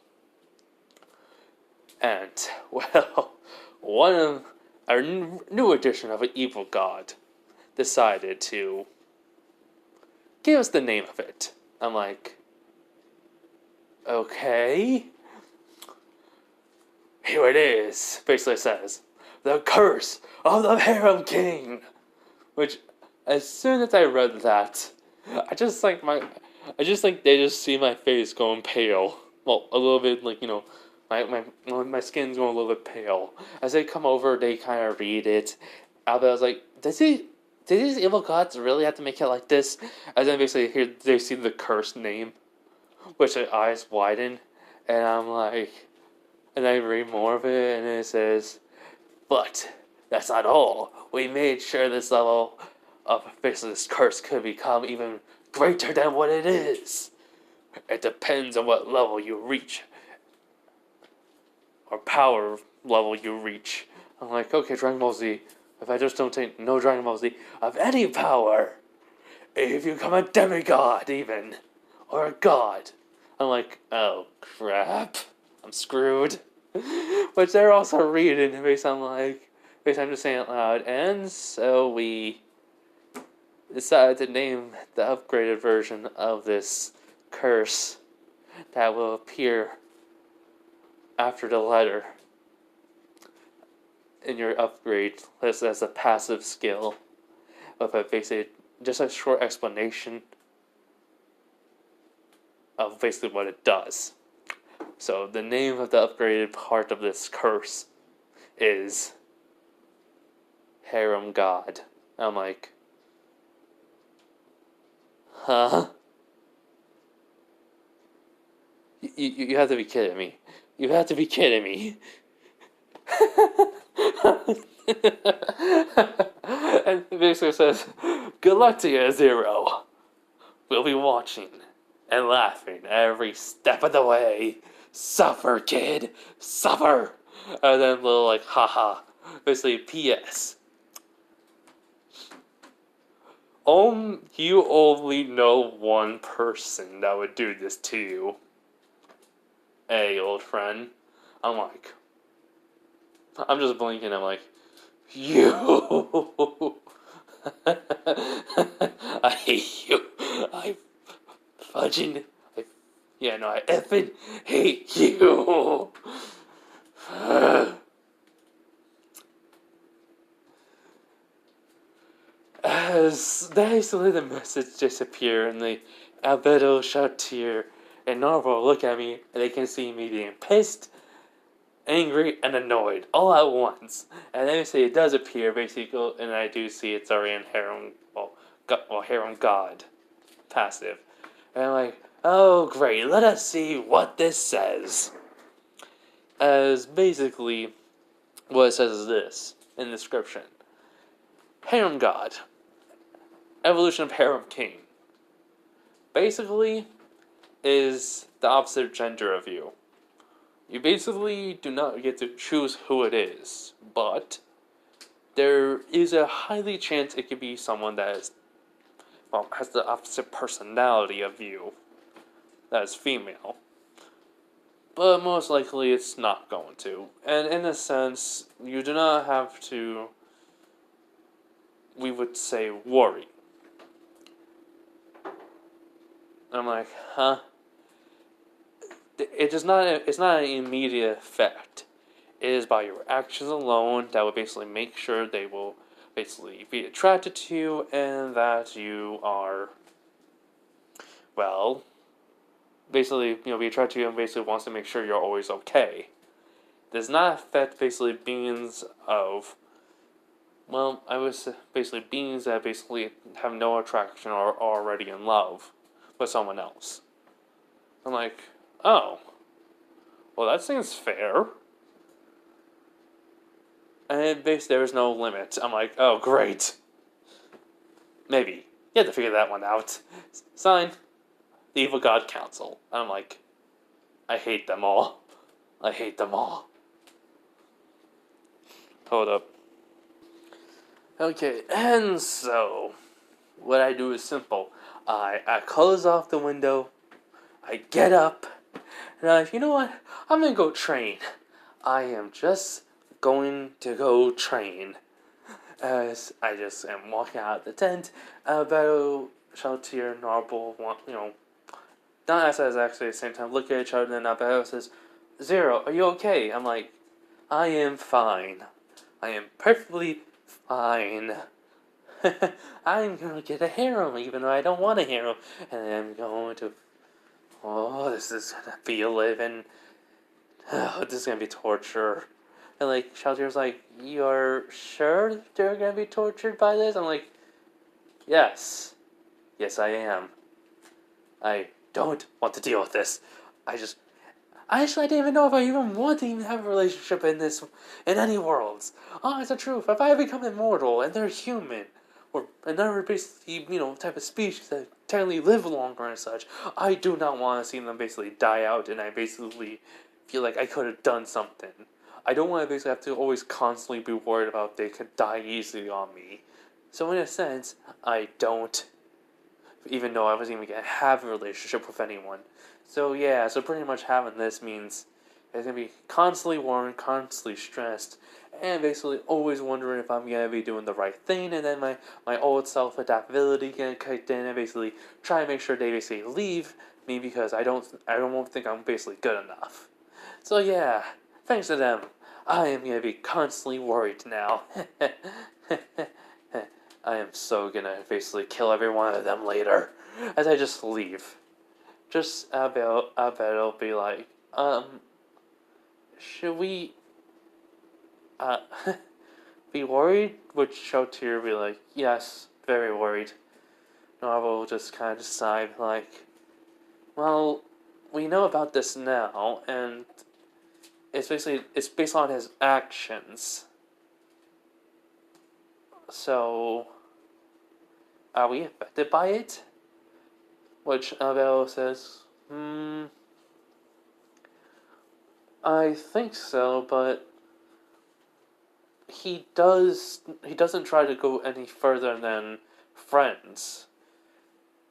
And, well, one of our new edition of an evil god decided to give us the name of it. I'm like, okay. Here it is. Basically it says, the curse of the harem king. Which, as soon as I read that, I just think they just see my face going pale. Well, a little bit like, my skin's going a little bit pale. As they come over, they kind of read it. Albert was like, did these evil gods really have to make it like this? And then basically here they see the cursed name, which their eyes widen, and I'm like, and I read more of it, and it says, but that's not all. We made sure this level of basically this curse could become even greater than what it is. It depends on what level you reach, or power level you reach. I'm like, okay, Dragon Ball Z. If I just don't take no Dragon Ball Z of any power, if you become a demigod even, or a god, I'm like, oh crap, I'm screwed. But they're also reading based on I'm just saying it loud, and so we decided to name the upgraded version of this curse that will appear after the letter in your upgrade list as a passive skill, with a basically just a short explanation of basically what it does. So the name of the upgraded part of this curse is Harem God. I'm like, huh? You have to be kidding me. You have to be kidding me. And it basically says, good luck to you, Zero. We'll be watching and laughing every step of the way. Suffer, kid. Suffer. And then little haha. Basically, P.S. You only know one person that would do this to you. Hey, old friend. I'm just blinking. I'm like, you. I hate you. I effing hate you. As basically the message disappear and the Albedo shout tear and Narvo look at me and they can see me being pissed, angry, and annoyed all at once. And then it does appear basically, and I do see it's already in Harem, Harem God passive. And I'm like, oh great, let us see what this says. As basically, what it says is this in the description: Harem God, evolution of Harem King. Basically, is the opposite gender of you. You basically do not get to choose who it is, but there is a highly chance it could be someone that is, has the opposite personality of you, that is female. But most likely it's not going to. And in a sense, you do not have to, we would say, worry. And I'm like, huh? It is not. It's not an immediate effect. It is by your actions alone that will basically make sure they will basically be attracted to you, and that you are, well, basically, be attracted to you and basically wants to make sure you're always okay. Does not affect basically beings of, well, I was basically beings that basically have no attraction or are already in love with someone else. I'm like, oh, well, that seems fair. And basically, there's no limit. I'm like, oh, great. Maybe. You have to figure that one out. Sign, the Evil God Council. I'm like, I hate them all. I hate them all. Hold up. Okay, and so, what I do is simple. I close off the window, I get up, and you know what? I'm gonna go train. I am just going to go train. As I just am walking out of the tent, Battle, Sheltier, Narble, not as actually at the same time, look at each other, and then Battle says, Zero, are you okay? I'm like, I am fine. I am perfectly fine. I'm gonna get a harem, even though I don't want a harem. And I'm going to. Oh, this is gonna be a living. This is gonna be torture. And like, Shelter's like, you're sure they're gonna be tortured by this? I'm like, yes. Yes, I am. I don't want to deal with this. I didn't even know if I even want to even have a relationship in any worlds. Oh, it's the truth. If I become immortal and they're human, or another basically, type of species that technically live longer and such, I do not want to see them basically die out, and I basically feel like I could have done something. I don't want to basically have to always constantly be worried about they could die easily on me. So in a sense, I don't, even though I wasn't even going to have a relationship with anyone. So yeah, so pretty much having this means it's going to be constantly worried, constantly stressed, and basically always wondering if I'm going to be doing the right thing, and then my old self-adaptability getting kicked in, and basically try to make sure they basically leave me because I don't think I'm basically good enough. So yeah, thanks to them, I am going to be constantly worried now. I am so going to basically kill every one of them later as I just leave. Just I bet it'll be like, should we, uh, be worried? Would Shotier be like, yes, very worried. Narvel will just kind of decide, like, well, we know about this now, and it's based on his actions. So, are we affected by it? Which Abel says, I think so, but he doesn't try to go any further than friends.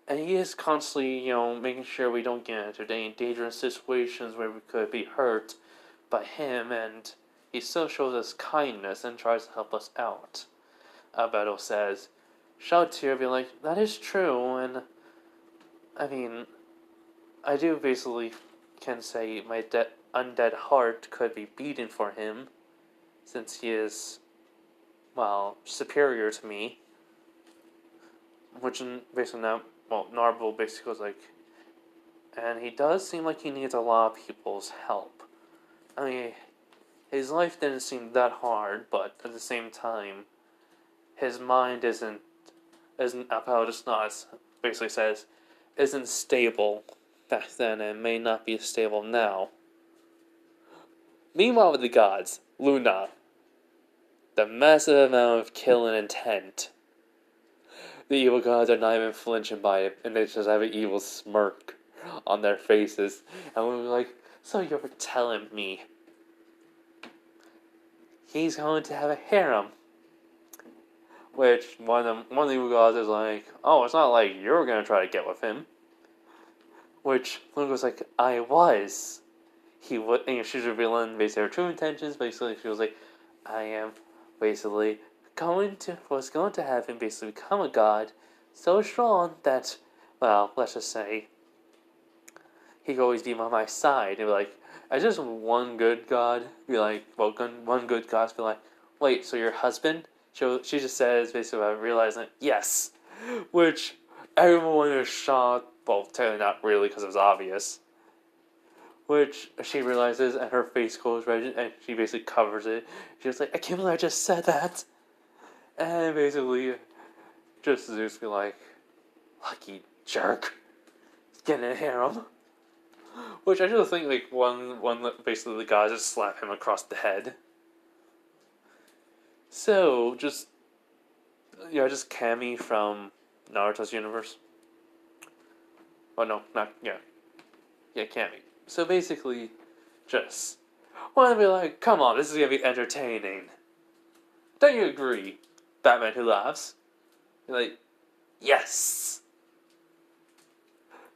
And he is constantly, making sure we don't get into any dangerous situations where we could be hurt by him, and he still shows us kindness and tries to help us out. Alberto says, Shoutier be like, that is true, and I mean, I do basically can say my undead heart could be beaten for him, since he is, well, superior to me. Which basically now, Narble basically was like, and he does seem like he needs a lot of people's help. I mean, his life didn't seem that hard, but at the same time, his mind isn't just not, basically says, isn't stable back then and may not be stable now. Meanwhile with the gods, Luna, the massive amount of killing intent. The evil gods are not even flinching by it, and they just have an evil smirk on their faces. And we're like, so you're telling me he's going to have a harem? Which one of the evil gods is like, oh, it's not like you're going to try to get with him. Which Luna was like, I was. He would, and she's revealing basically her true intentions. Basically, she was like, I am basically was going to have him basically become a god so strong that, well, let's just say, he could always be by my side. And be like, as just one good god, be like, well, one good god, be like, wait, so your husband? She just says, basically, about realizing, yes. Which, everyone is shocked. Well, technically not really, because it was obvious. Which she realizes, and her face goes red, and she basically covers it. She's like, I can't believe I just said that. And basically, just Zeus be like, lucky jerk. He's getting a harem. Which I just think, like, one basically the guys just slap him across the head. So, just Cammy from Naruto's universe. Oh, no, not, yeah. Yeah, Cammy. So basically, just want to be like, come on, this is going to be entertaining. Don't you agree, Batman Who Laughs? You're like, yes!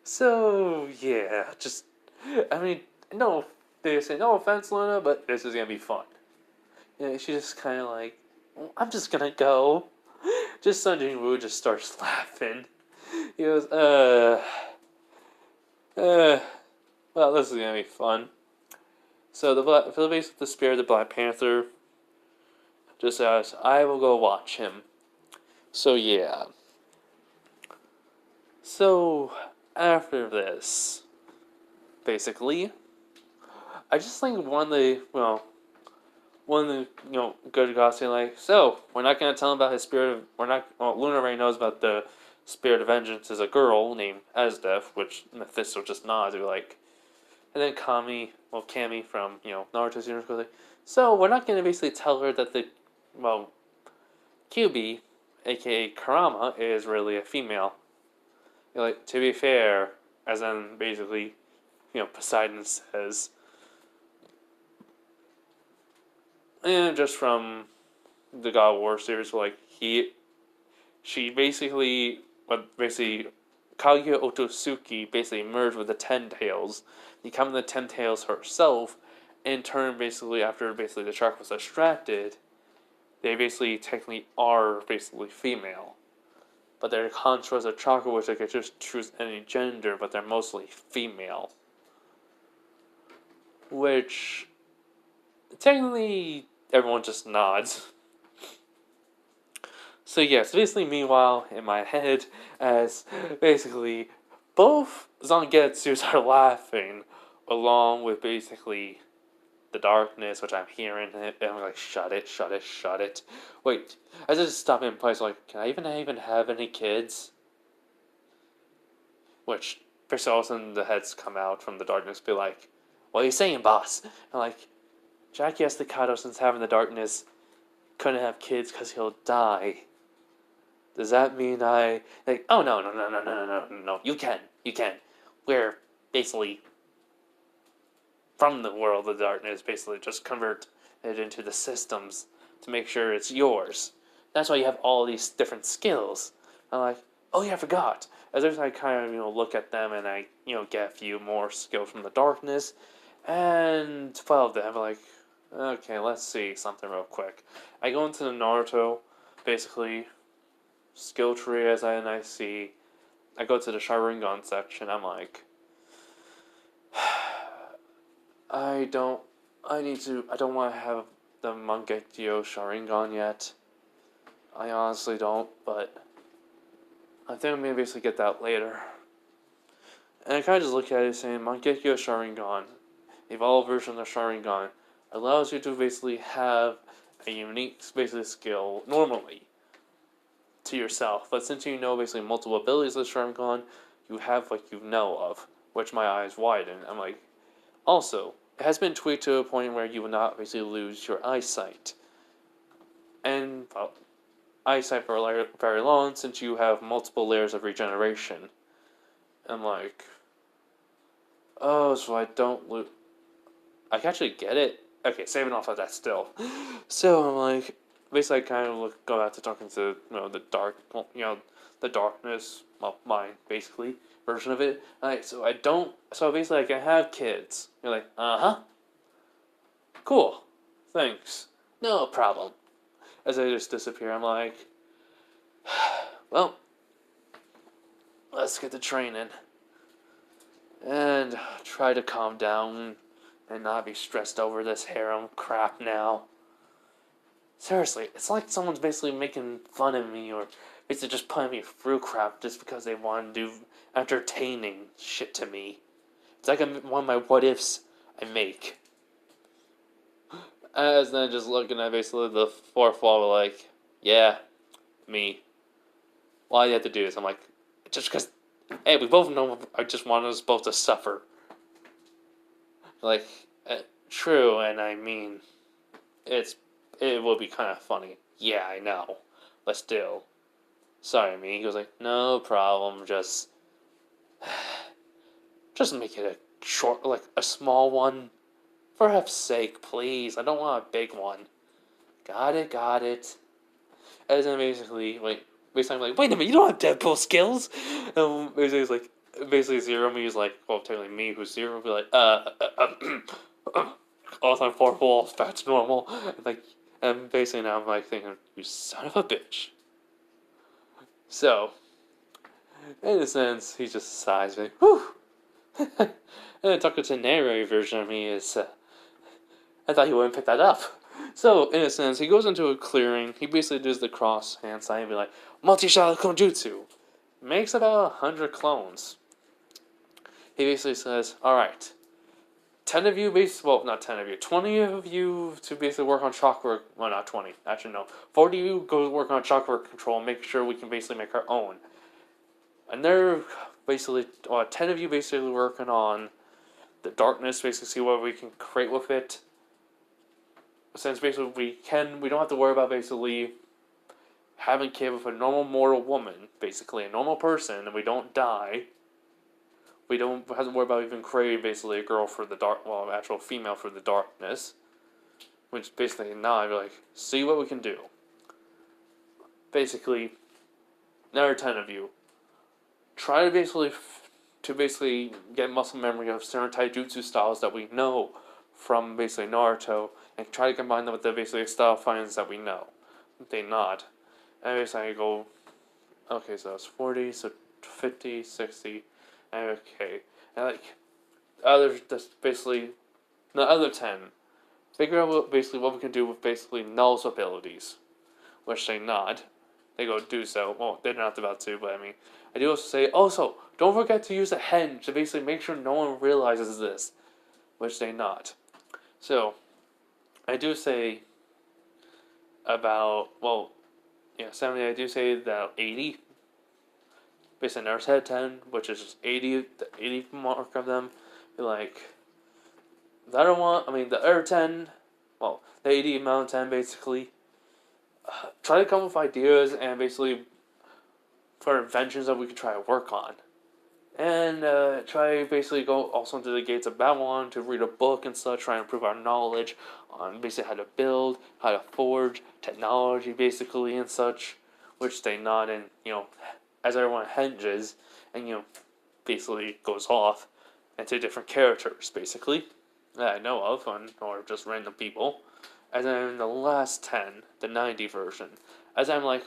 So, yeah, just, I mean, no, they say no offense, Luna, but this is going to be fun. You know, she just kind of like, I'm just going to go. Just Sun Jin-woo just starts laughing. He goes, well, this is going to be fun. So the spirit of the Black Panther just says, I will go watch him. So yeah. So after this, basically, I just think one of the good guys saying like, so we're not gonna tell him about his spirit of Luna already knows about the spirit of vengeance is a girl named Asdef, which Mephisto just nods to like. And then Cammy from, Naruto's universe goes like, so we're not going to basically tell her that Kyuubi, aka Karama, is really a female. Like, to be fair, as in basically, Poseidon says. And just from the God of War series, she basically, Kaguya Otosuki basically merged with the Ten Tails, becoming the Ten Tails herself. In turn, basically, after the chakra was extracted, they basically technically are basically female. But they're constructs of chakra which they could just choose any gender, but they're mostly female. Which, technically, everyone just nods. So yes, basically meanwhile, in my head, as basically both Zangetsus are laughing, along with basically the darkness, which I'm hearing, and I'm like, shut it. Wait, I just stop in place, like, can I even have any kids? Which, first all of a sudden, the heads come out from the darkness, be like, what are you saying, boss? I'm like, Jackie Estacado, since having the darkness, couldn't have kids because he'll die. Does that mean oh no, you can. We're basically from the world of darkness, basically just convert it into the systems to make sure it's yours. That's why you have all these different skills. I'm like, oh yeah, I forgot. As if I kind of, look at them and I, get a few more skills from the darkness, and 12 of them, I'm like, okay, let's see something real quick. I go into the Naruto, basically, skill tree and I see, I go to the Sharingan section, I'm like, I don't want to have the Mangekyo Sharingan yet. I honestly don't, but I think I'm going to basically get that later. And I kind of just look at it saying, Mangekyo Sharingan, evolved version of Sharingan, allows you to basically have a unique basically skill normally to yourself. But since you know basically multiple abilities of Sharingan, you have what you know of, which my eyes widen. I'm like, also, it has been tweaked to a point where you will not basically lose your eyesight. And, well, eyesight for very long since you have multiple layers of regeneration. I'm like, oh, so I don't lose. I can actually get it. Okay, saving off of that still. So I'm like, basically, I kind of go back to talking to the the darkness, mine basically version of it. Like, so basically I can have kids. You're like, cool, thanks, no problem. As they just disappear, I'm like, well, let's get the training. and try to calm down and not be stressed over this harem crap now. Seriously, it's like someone's basically making fun of me or basically just putting me through crap just because they want to do entertaining shit to me. It's like one of my what ifs I make. As then just looking at basically the fourth wall, like, yeah, me. Why do you have to do this? I'm like, just because, hey, we both know I just want us both to suffer. Like, true, and I mean, it will be kind of funny. Yeah, I know. But still. Sorry, me. He goes like, no problem, just make it a short, like, a small one. For heaven's sake, please. I don't want a big one. Got it. And then basically, I'm like, wait a minute, you don't have Deadpool skills. And basically, it's like, basically Zero Me is like, well, technically me who's Zero will be like, all time 4 that's normal. And basically now I'm like thinking, you son of a bitch. So, in a sense, he just sighs, like, whew. And then talking to the narrator version of me is, I thought he wouldn't pick that up. So, in a sense, he goes into a clearing. He basically does the cross hand sign and be like, multi-shot Konjutsu. Makes about 100 clones. He basically says, alright, 10 of you, well, not 10 of you, 20 of you to basically work on chakra, well, not 20, actually no, 40 of you go work on chakra control and make sure we can basically make our own. And they're basically, 10 of you basically working on the darkness, basically see what we can create with it. Since basically we don't have to worry about basically having kid with a normal mortal woman, basically a normal person, and we don't die. We don't have to worry about even creating basically a girl for the dark, well, actual female for the darkness. Which basically now I'd be like, see what we can do. Basically, another 10 of you. Try to basically get muscle memory of certain taijutsu styles that we know from basically Naruto, and try to combine them with the basically style findings that we know. They nod. And basically I go, okay, so it's 40, so 50, 60, and okay. And like, just basically, the other 10, figure out what we can do with basically Null's abilities. Which they nod. They go do so. Well, they're not about to, but I mean, I do also say, also, don't forget to use a henge to basically make sure no one realizes this. Which they nod. So, I do say about, well, yeah, 70, I do say that 80, basically Nurse Head 10, which is 80, the 80 mark of them, be like, the other 10, well, the 80 amount of 10 basically, try to come up with ideas and basically for inventions that we could try to work on. And try basically go also into the Gates of Babylon to read a book and such, try to improve our knowledge on basically how to build, how to forge, technology basically and such, which they nod and, as everyone henges and, basically goes off into different characters basically that I know of, or just random people. And then the last 10, the 90 version, as I'm like,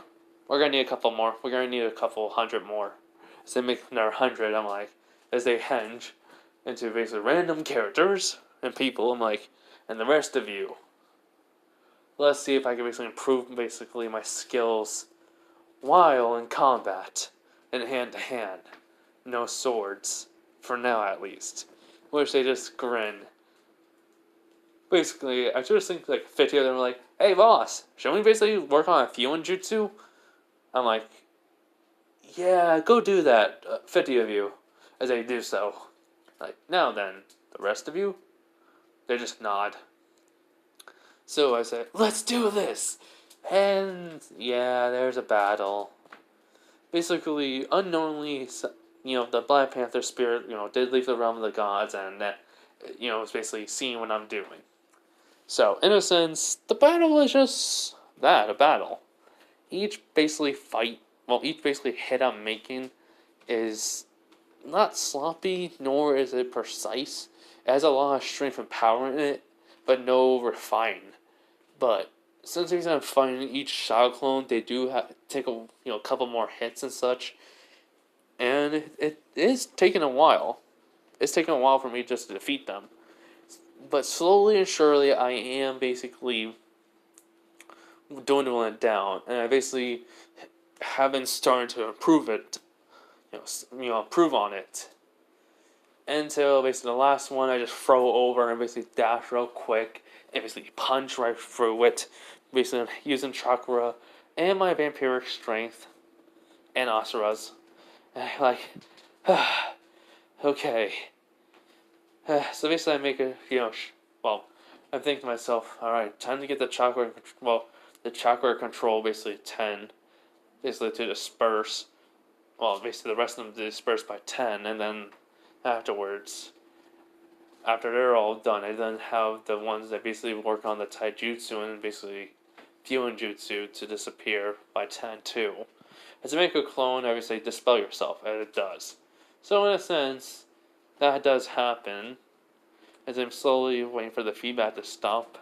we're going to need a couple more, we're going to need a couple 100 more. So they make another 100, I'm like, as they henge into basically random characters and people, I'm like, and the rest of you, let's see if I can basically improve basically my skills while in combat and hand to hand. No swords, for now at least. Which they just grin. Basically, I just think like 50 of them are like, hey boss, shouldn't we basically work on a Fuin Jutsu? I'm like, yeah, go do that, 50 of you, as they do so. Like, now then, the rest of you? They just nod. So I said, let's do this! And, yeah, there's a battle. Basically, unknowingly, the Black Panther spirit, did leave the realm of the gods, and that, was basically seeing what I'm doing. So, in a sense, the battle is just that, a battle. Each basically hit I'm making is not sloppy, nor is it precise. It has a lot of strength and power in it, but no refine. But since I'm fighting each shadow clone, they do take a couple more hits and such, and it is taking a while. it's taken a while for me just to defeat them. But slowly and surely, I am basically dwindling it down, and I basically have been starting to improve it, improve on it. Until basically the last one, I just throw over and basically dash real quick and basically punch right through it, basically using chakra and my vampiric strength and Asura's. And I'm like, okay. So basically, I make a I'm thinking to myself, all right, time to get the chakra control basically 10, basically to disperse. Well, basically the rest of them to disperse by 10, and then afterwards, after they're all done, I then have the ones that basically work on the taijutsu and basically fusion jutsu to disappear by 10 too. As to make a clone, obviously dispel yourself, and it does. So in a sense, that does happen. As I'm slowly waiting for the feedback to stop.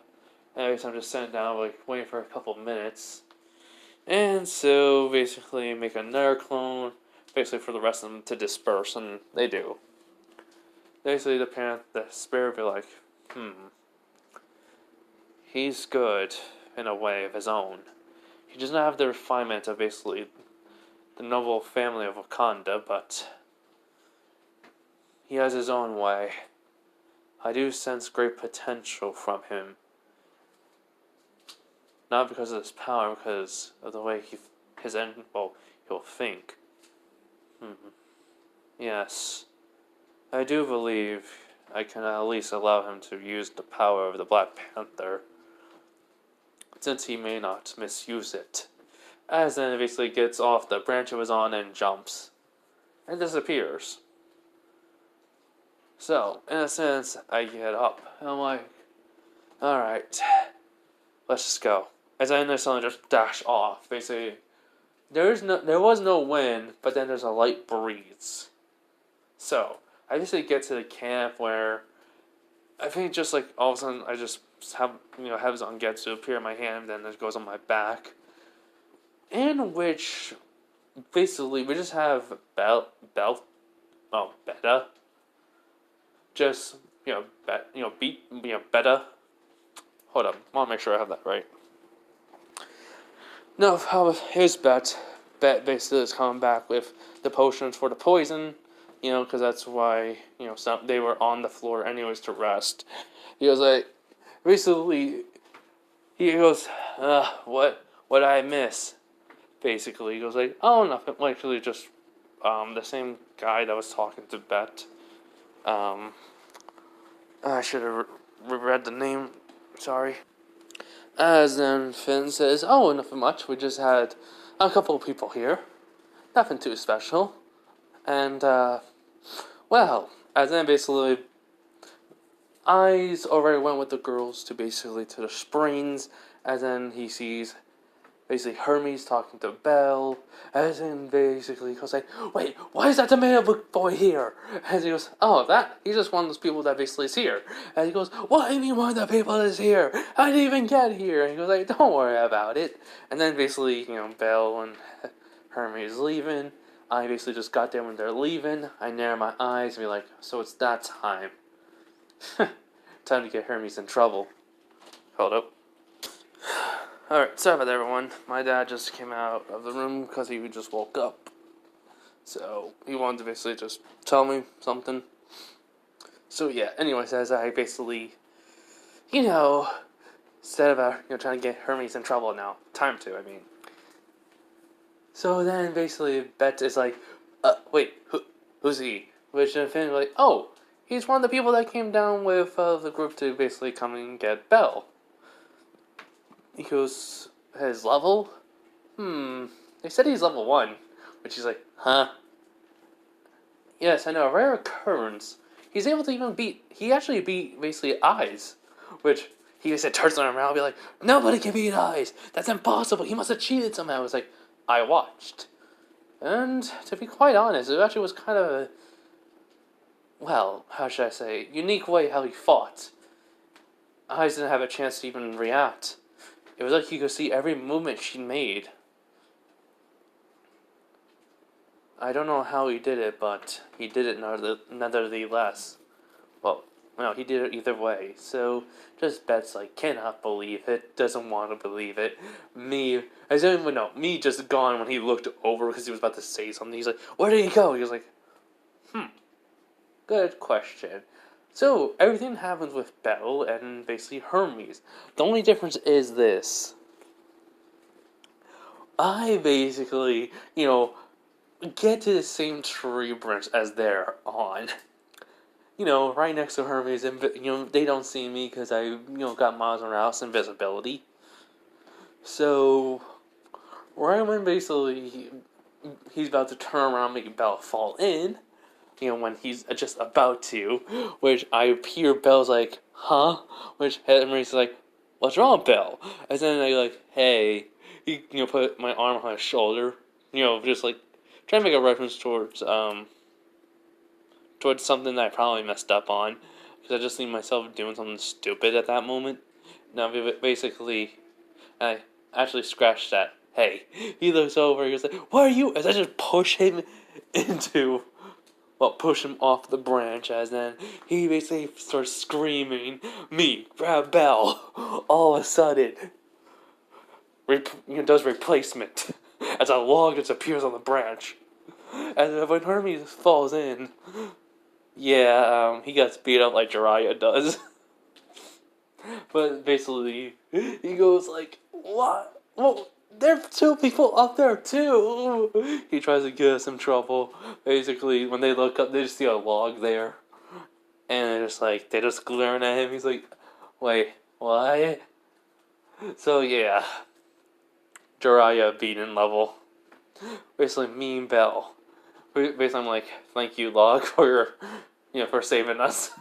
And I guess I'm just sitting down, like, waiting for a couple minutes. And so, basically, make another clone, basically for the rest of them to disperse, and they do. Basically, the spirit will be like, he's good, in a way of his own. He does not have the refinement of basically the noble family of Wakanda, but he has his own way. I do sense great potential from him. Not because of his power, because of the way he'll think. Yes. I do believe I can at least allow him to use the power of the Black Panther, since he may not misuse it. As then it basically gets off the branch it was on and jumps. And disappears. So, in a sense, I get up. And I'm like, alright, let's just go. As I suddenly just dash off. Basically, there was no wind, but then there's a light breeze. So, I basically get to the camp where I think just like all of a sudden I just have Zangetsu appear in my hand, then it goes on my back. In which, basically, we just have Beta. Just, Beta. Hold up, I want to make sure I have that right. No, his Bet basically is coming back with the potions for the poison, because that's why, they were on the floor anyways to rest. He was like, basically, he goes, what I miss? Basically, he goes like, oh, nothing, actually just, the same guy that was talking to Bet. I should have read the name. Sorry. As then Finn says, oh, nothing much. We just had a couple of people here. Nothing too special. And, as then basically, Eyes already went with the girls to the springs. As then he sees basically Hermes talking to Belle, as in basically he goes like, wait, why is that tomato boy here? As he goes, oh, he's just one of those people that basically is here. And he goes, what do you mean one of the people is here? How did he even get here? And he goes like, don't worry about it. And then basically, Belle and Hermes leaving. I basically just got there when they're leaving. I narrow my eyes and be like, so it's that time. Time to get Hermes in trouble. Hold up. Alright, sorry about that, everyone. My dad just came out of the room because he just woke up. So, he wanted to basically just tell me something. So, yeah, anyways, as I basically, said about, trying to get Hermes in trouble now. Time to, I mean. So then, basically, Bet is like, wait, who's he? Which then Finn like, oh, he's one of the people that came down with the group to basically come and get Belle. He goes, his level? They said he's level 1. Which he's like, huh? Yes, I know, a rare occurrence. He's able to he actually beat basically Eyes. Which, he said, turns around and be like, nobody can beat Eyes! That's impossible! He must have cheated somehow! I was like, I watched. And, to be quite honest, it actually was kind of how should I say, unique way how he fought. Eyes didn't have a chance to even react. It was like you could see every movement she made. I don't know how he did it, but he did it nonetheless. Well, no, he did it either way. So just Bet's like, cannot believe it, doesn't want to believe it. Me, I don't even know. Me just gone when he looked over because he was about to say something. He's like, where did he go? He was like, good question. So everything happens with Belle and basically Hermes. The only difference is this. I basically, get to the same tree branch as they're on. Right next to Hermes, and they don't see me because I, got Miles Morales invisibility. So, right when basically he's about to turn around, and make Belle fall in, when he's just about to, which I hear Belle's like, huh? Which Hermes is like, what's wrong, Belle? And then I like, hey, he, put my arm on his shoulder, just like, trying to make a reference towards something that I probably messed up on, because I just see myself doing something stupid at that moment. Now, basically, I actually scratched that. Hey, he looks over, he goes like, what are you? As I just push him into, push him off the branch, as then he basically starts screaming, me, grab Bell. All of a sudden, does replacement, as a log just appears on the branch. And when Hermes falls in, yeah, he gets beat up like Jiraiya does. But basically, he goes like, what? Well, there are two people up there too. He tries to get us in trouble. Basically, when they look up, they just see a log there. And they're just glaring at him. He's like, wait, what? So yeah, Jiraiya beaten level. Basically, me and Bell. Basically, I'm like, thank you, log, for saving us.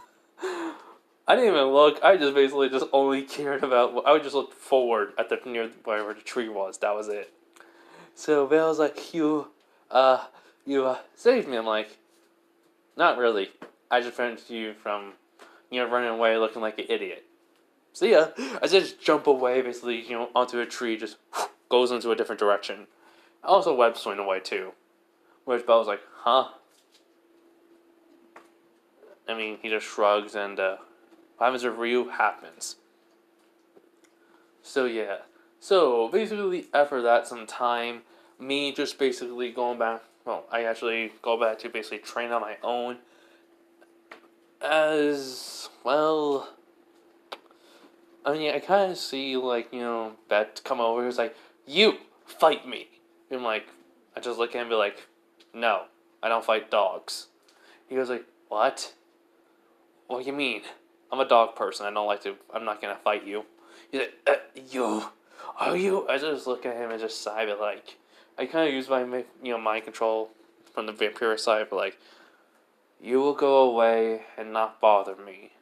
I didn't even look. I just basically just only cared about. I would just look forward at the near wherever the tree was. That was it. So Bale's like, you saved me. I'm like, not really. I just prevented you from, running away looking like an idiot. See ya. I just jump away, basically, onto a tree, just goes into a different direction. I also web swing away too. Which Bale's like, huh? I mean, he just shrugs and what happens with Ryu happens. So yeah. So basically after that some time, me just basically going back, I actually go back to basically train on my own. As well, I mean, I kind of see Bet come over. He's like, "You fight me." And I just look at him and be like, "No, I don't fight dogs." He goes like, "What? What do you mean? I'm a dog person. I don't like to. I'm not gonna fight you." He's like, "You, are you?" I just look at him and just sigh, but I kind of use my mind control from the vampire side, but you will go away and not bother me.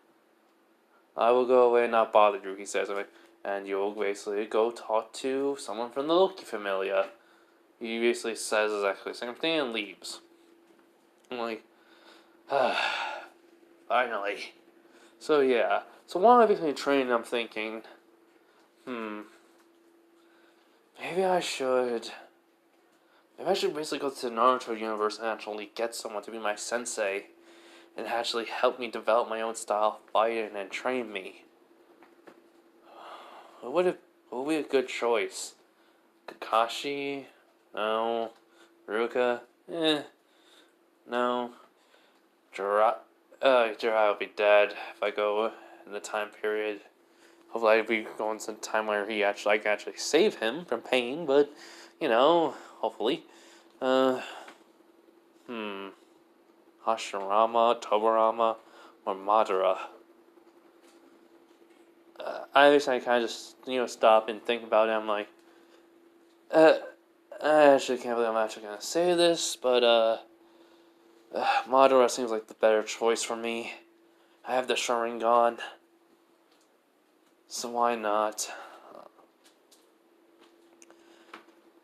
I will go away and not bother you. He says, and you'll basically go talk to someone from the Loki Familia. He basically says exactly the same thing and leaves. I'm like, finally. So yeah. So while I'm basically training, I'm thinking, maybe I should. Maybe I should basically go to the Naruto universe and actually get someone to be my sensei and actually help me develop my own style of fighting and train me. What would be a good choice? Kakashi? No. Ruka? No. Jiraiya will be dead if I go in the time period. Hopefully I'll be going some time where I can actually save him from pain, but, hopefully. Hashirama, Tobarama, or Madara. I kind of just, stop and think about it. I'm like, I actually can't believe I'm actually going to say this, but, Madara seems like the better choice for me. I have the Sharingan, so why not?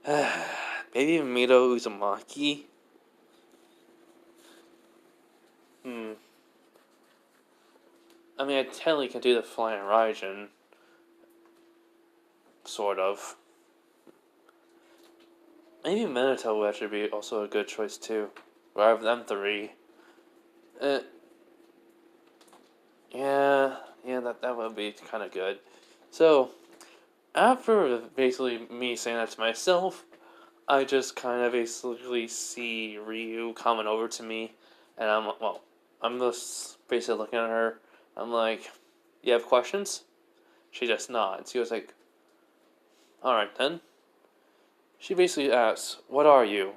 Maybe Mito Uzumaki? I mean, I technically can do the Flying Raijin. Sort of. Maybe Minato would actually be also a good choice too. Rather than three. Uh, yeah, that would be kind of good. So, after basically me saying that to myself, I just kind of basically see Ryu coming over to me, and I'm just basically looking at her. I'm like, "You have questions?" She just nods. She was like, "All right then." She basically asks, "What are you?"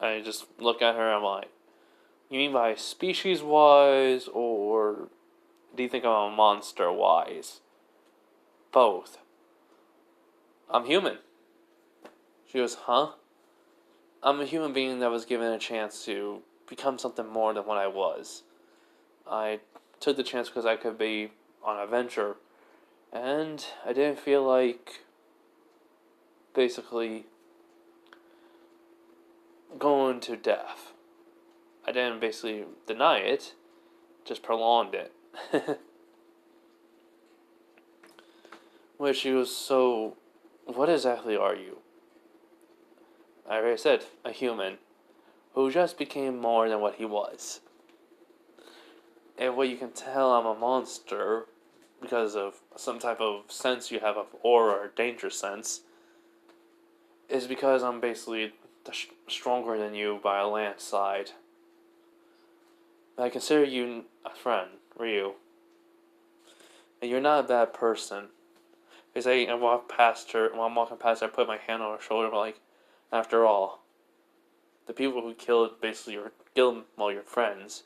I just look at her. I'm like, "You mean by species wise, or do you think I'm a monster wise?" "Both. I'm human." She goes, "Huh?" "I'm a human being that was given a chance to become something more than what I was. I took the chance because I could be on an adventure, and I didn't feel like basically going to death. I didn't basically deny it, just prolonged it." Which she was so, "What exactly are you?" I already said, "A human who just became more than what he was." And what you can tell I'm a monster because of some type of sense you have of aura or danger sense is because I'm basically stronger than you by a landslide. But I consider you a friend, Ryu. And you're not a bad person. Because I walk past her, while I'm walking past her, I put my hand on her shoulder, like, after all, the people who killed your friends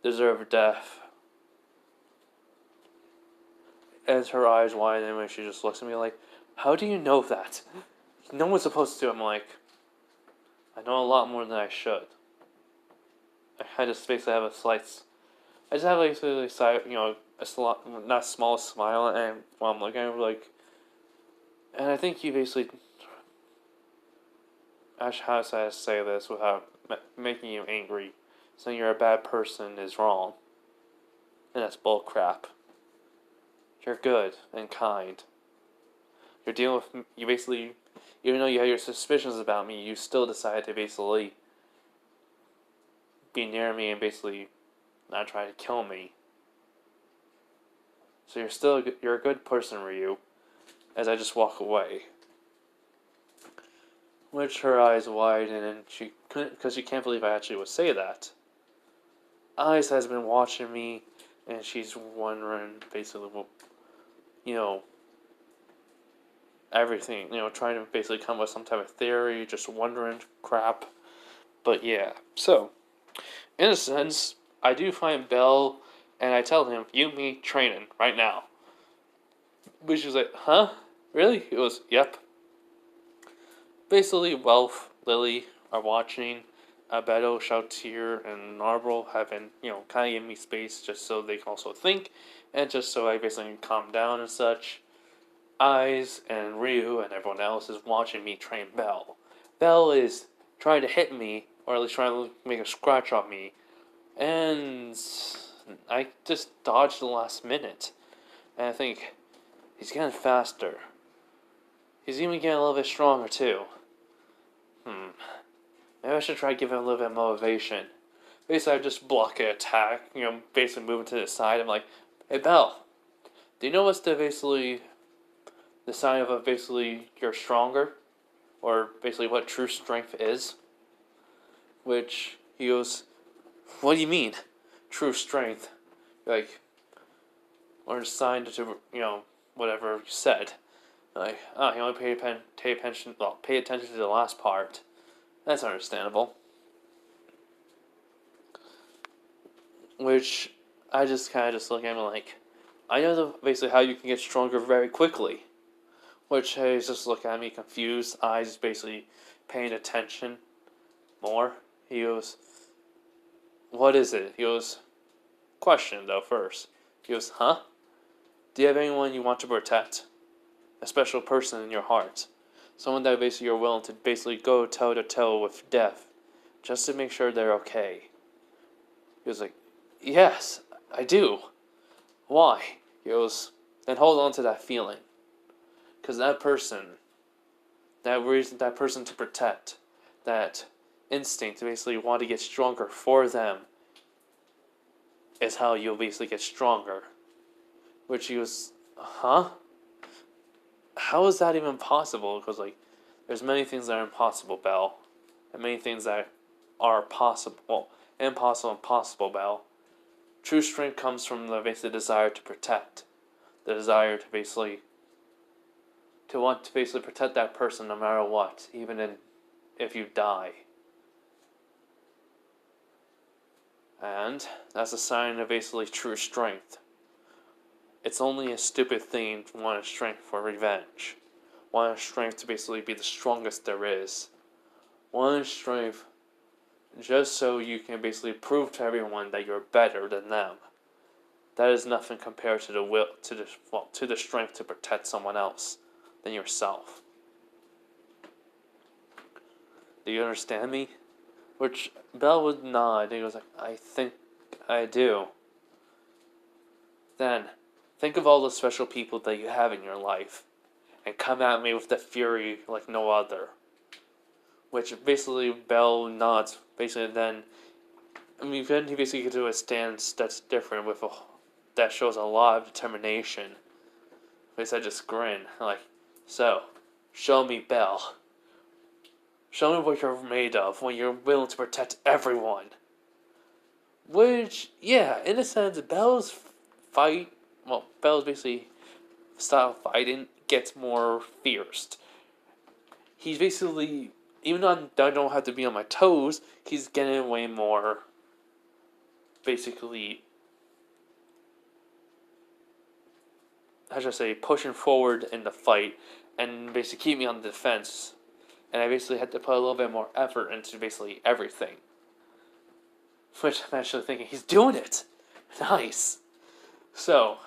deserve death. As her eyes widen, and she just looks at me like, "How do you know that? No one's supposed to." I'm like, "I know a lot more than I should." I just basically have a slight. I just have like a side, not small smile, and while I'm looking at her, like, and I think you basically. How should I say this without making you angry? Saying you're a bad person is wrong, and that's bull crap. You're good and kind. You're dealing with you basically, even though you have your suspicions about me, you still decide to basically be near me and basically not try to kill me. So you're a good person, Ryu. As I just walk away, which her eyes widen and she couldn't because she can't believe I actually would say that. Eyes has been watching me, and she's wondering basically, well, you know, everything, trying to basically come up with some type of theory, just wondering crap. But yeah, so in a sense, I do find Bell, and I tell him, "You me training right now." But she's like, "Huh? Really?" He goes, "Yep." Basically, Welf, Lily are watching. Beto, Shoutier, and Narborough have been, kind of giving me space just so they can also think, and just so I basically can calm down and such. Eyes and Ryu and everyone else is watching me train Bell. Bell is trying to hit me, or at least trying to make a scratch on me, and I just dodged the last minute. And I think he's getting faster. He's even getting a little bit stronger too. Maybe I should try giving him a little bit of motivation. Basically, I just block an attack, basically moving to the side. I'm like, "Hey, Bell, do you know what's the sign of basically you're stronger? Or basically what true strength is?" Which he goes, "What do you mean, true strength?" Like, or sign to, whatever you said. Like, oh, he only pay attention to the last part. That's understandable. Which I just kind of just look at him like, I know basically how you can get stronger very quickly. Which he's just looking at me confused, eyes basically paying attention more. He goes, "What is it?" He goes, "Question though first." He goes, "Huh? Do you have anyone you want to protect? A special person in your heart? Someone that basically you're willing to basically go toe to toe with death just to make sure they're okay?" He was like, "Yes, I do." "Why?" He goes, "Then hold on to that feeling. Because that person that reason, that person to protect, that instinct to basically want to get stronger for them is how you'll basically get stronger. Which he was, huh? How is that even possible? Because, like, there's many things that are impossible, Belle. And many things that are possible. Well, impossible and possible, Belle. True strength comes from the basic desire to protect. The desire to basically want to basically protect that person no matter what, if you die. And that's a sign of basically true strength. It's only a stupid thing to want a strength for revenge. Want a strength to basically be the strongest there is. Want a strength just so you can basically prove to everyone that you're better than them. That is nothing compared to the strength to protect someone else than yourself. Do you understand me? Which Belle would nod. He was like, I think I do. Then, think of all the special people that you have in your life, and come at me with the fury like no other. Which basically Belle nods. Basically, then he basically could do a stance that's different that shows a lot of determination. At least I just grin like, so, show me, Belle. Show me what you're made of when you're willing to protect everyone. Which, yeah, in a sense, Belle's basically style of fighting gets more fierce. He's basically, even though I don't have to be on my toes, he's getting way more, basically, how should I say, pushing forward in the fight, and basically keep me on the defense. And I basically had to put a little bit more effort into basically everything. Which I'm actually thinking, he's doing it! Nice! So,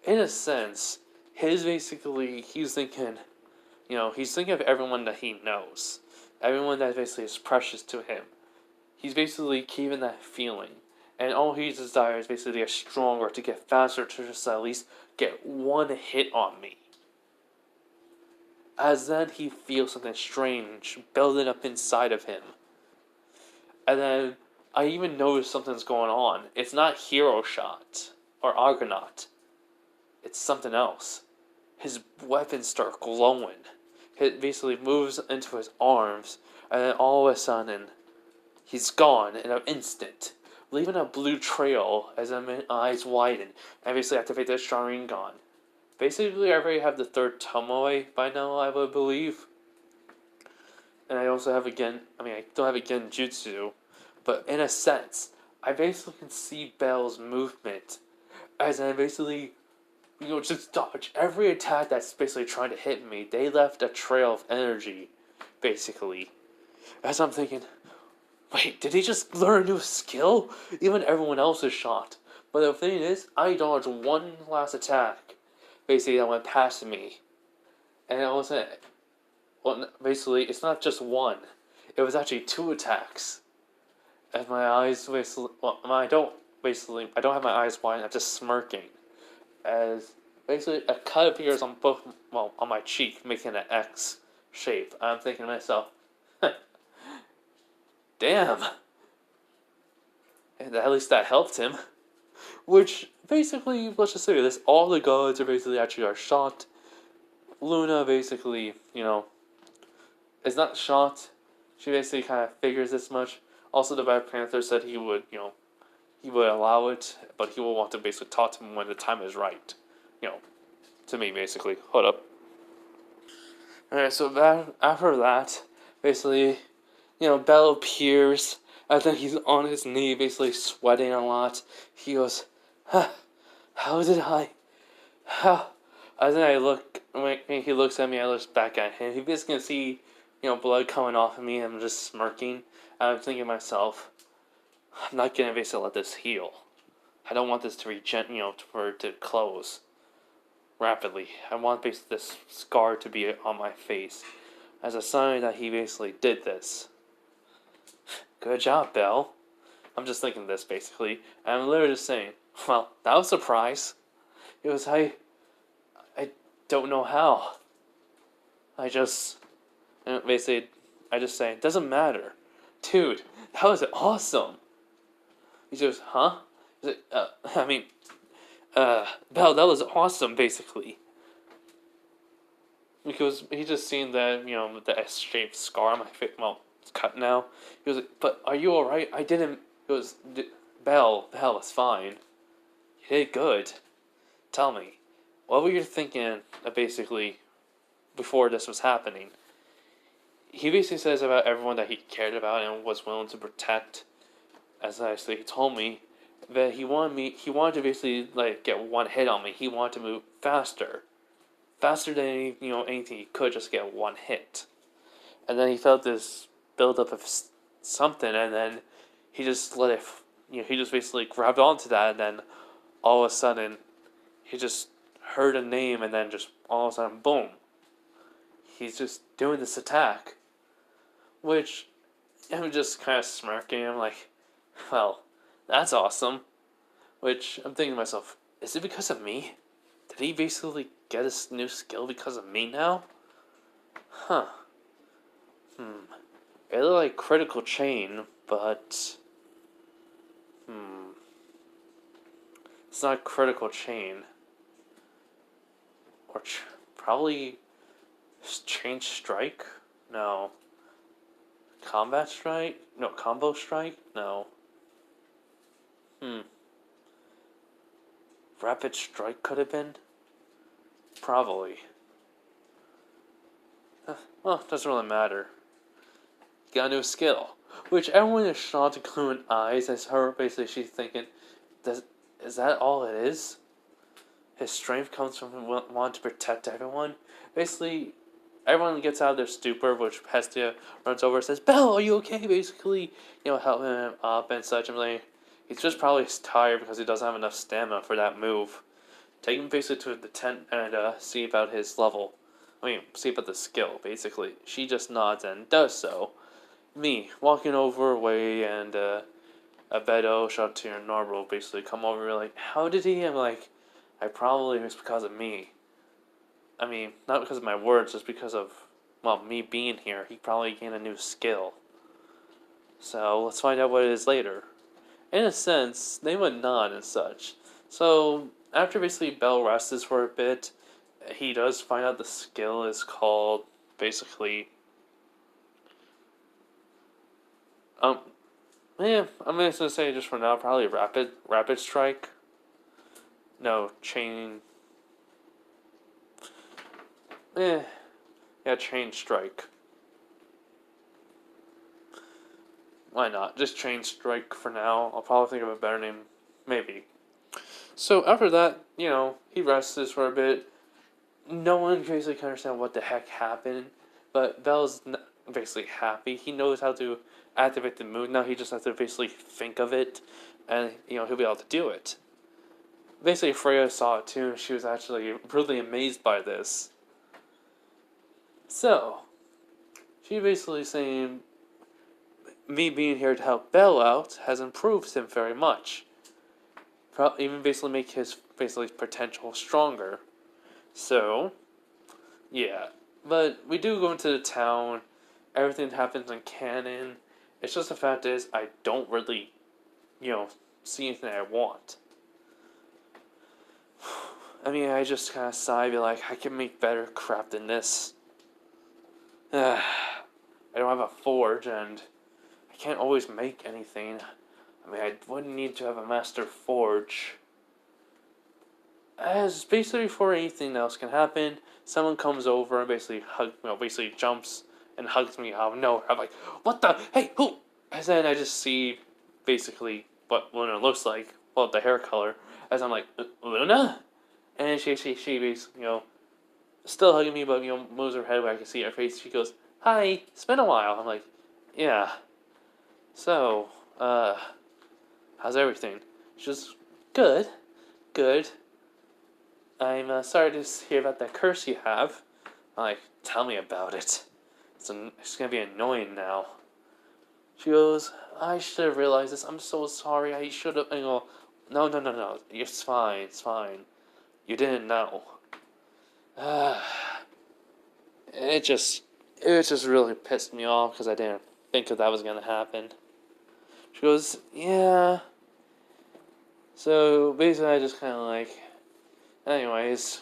in a sense, he's thinking, he's thinking of everyone that he knows. Everyone that basically is precious to him. He's basically keeping that feeling. And all he desires is basically to get stronger, to get faster, to just at least get one hit on me. As then he feels something strange building up inside of him. And then I even notice something's going on. It's not Hero Shot or Argonaut. It's something else. His weapons start glowing. It basically moves into his arms, and then all of a sudden, he's gone in an instant, leaving a blue trail as my eyes widen, and basically activate the Sharingan. Basically, I already have the third Tomoe by now, I would believe. And I also have I don't have a Genjutsu, but in a sense, I basically can see Belle's movement as I basically, just dodge every attack that's basically trying to hit me. They left a trail of energy, basically. As I'm thinking, wait, did he just learn a new skill? Even everyone else is shot. But the thing is, I dodged one last attack, basically, that went past me. And it wasn't, basically, it's not just one. It was actually two attacks. As my eyes basically, I don't have my eyes wide, I'm just smirking. As basically a cut appears on on my cheek, making an X shape. I'm thinking to myself, damn. And at least that helped him. Which, basically, let's just say this, all the gods are shot. Luna basically, is not shot. She basically kind of figures this much. Also, the Black Panther said he would allow it, but he will want to basically talk to him when the time is right. To me, basically. Hold up. Alright, so after that, basically, Belle appears. I think he's on his knee, basically sweating a lot. He goes, how did I? How? And then when he looks at me, I look back at him. He basically can see, blood coming off of me, and I'm just smirking. And I'm thinking to myself, I'm not gonna basically let this heal. I don't want this to for it to close rapidly. I want basically this scar to be on my face as a sign that he basically did this. Good job, Belle. I'm just thinking this, basically. And I'm literally just saying, well, that was a surprise. I don't know how. I just And basically, I just say, it doesn't matter. Dude, that was awesome. He goes, huh? He's like, Belle, that was awesome, basically. Because he just seen that, the S-shaped scar on my face. Well, it's cut now. He was like, but are you alright? I didn't. It was, Belle, it's fine. You did good. Tell me, what were you thinking, basically, before this was happening? He basically says about everyone that he cared about and was willing to protect. As he told me that he wanted to basically like get one hit on me. He wanted to move faster than anything he could, just get one hit. And then he felt this buildup of something, and then he just let it. He just basically grabbed onto that, and then all of a sudden, he just heard a name, and then just all of a sudden, boom. He's just doing this attack, which I'm just kind of smirking. I'm like, well, that's awesome. Which I'm thinking to myself, is it because of me? Did he basically get his new skill because of me now? Huh. Really like critical chain, but it's not critical chain. Or probably chain strike? No. Combat strike? No, combo strike? No. Rapid strike could have been? Probably. Well, it doesn't really matter. Got a new skill. Which everyone is shocked, including eyes, as her basically she's thinking, is that all it is? His strength comes from him wanting to protect everyone? Basically, everyone gets out of their stupor, which Hestia runs over and says, Belle, are you okay? Basically, helping him up and such. And like, he's just probably tired because he doesn't have enough stamina for that move. Take him basically to the tent and see about his level. See about the skill, basically. She just nods and does so. Me, walking over away, and Beto, Shotir, and Norbo basically come over like, how did he? I'm like, I probably was because of me. Not because of my words, just because of, me being here. He probably gained a new skill. So, let's find out what it is later. In a sense, they would nod and such. So, after basically Bell rests for a bit, he does find out the skill is called, basically, I'm just gonna say just for now, probably rapid strike. No, chain. Chain strike. Why not? Just chain strike for now. I'll probably think of a better name, maybe. So after that, he rests for a bit. No one basically can understand what the heck happened, but Bel's basically happy. He knows how to activate the mood. Now he just has to basically think of it, and he'll be able to do it. Basically, Freya saw it too, and she was actually really amazed by this. So, she basically saying, me being here to help Belle out has improved him very much. Even basically make his potential stronger. So, yeah. But we do go into the town. Everything happens in canon. It's just the fact is, I don't really, see anything I want. I just kind of sigh, be like, I can make better crap than this. I don't have a forge, and I can't always make anything. I wouldn't need to have a master forge. As basically before anything else can happen, someone comes over and basically jumps and hugs me out of nowhere. I'm like, what the? Hey, who? And then I just see basically what Luna looks like, the hair color, as I'm like, Luna? And she basically, still hugging me, but, moves her head where I can see her face. She goes, hi, it's been a while. I'm like, yeah. So, how's everything? She's good. I'm sorry to hear about that curse you have. I'm like, tell me about it. It's going to be annoying now. She goes, I should have realized this. I'm so sorry. I should have. I go, no. It's fine. You didn't know. It just it just really pissed me off because I didn't think that was gonna happen. She goes, yeah. So basically, I just kind of like, anyways,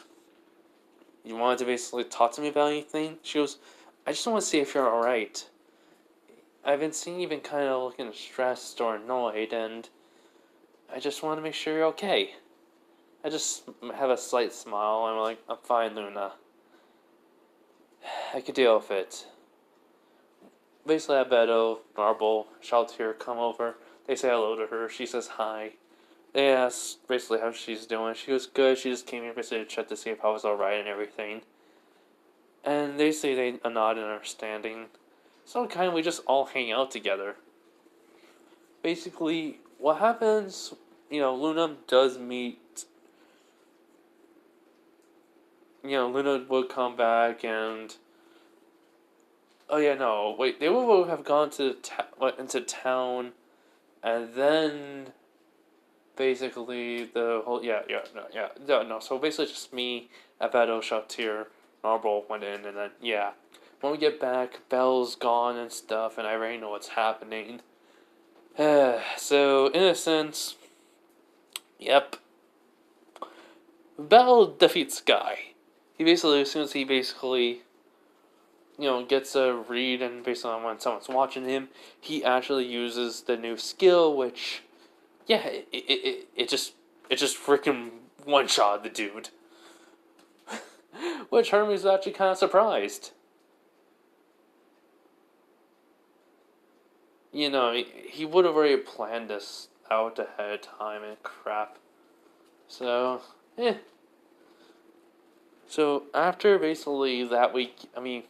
you wanted to basically talk to me about anything? She goes, I just want to see if you're alright. I've been seeing you been kind of looking stressed or annoyed, and I just want to make sure you're okay. I just have a slight smile. I'm like, I'm fine, Luna. I could deal with it. Basically, I Beto, Marble, Shaltier come over. They say hello to her. She says hi. They ask basically how she's doing. She was good. She just came here basically to check to see if I was alright and everything. And they say they nod in understanding. So kind of we just all hang out together. Basically, what happens, Luna does meet. Luna would come back and. Oh yeah, no, wait. They would have gone to into town, and then basically the whole no. So basically, just me, Abeto, Shaftir, Marble went in, and then yeah. When we get back, Belle's gone and stuff, and I already know what's happening. So in a sense, yep. Belle defeats Guy. He basically, as soon as he basically gets a read and based on when someone's watching him, he actually uses the new skill, which, yeah, it just freaking one shot the dude. Which Hermes was actually kind of surprised. He would have already planned this out ahead of time and crap. So, So after basically that week, I mean,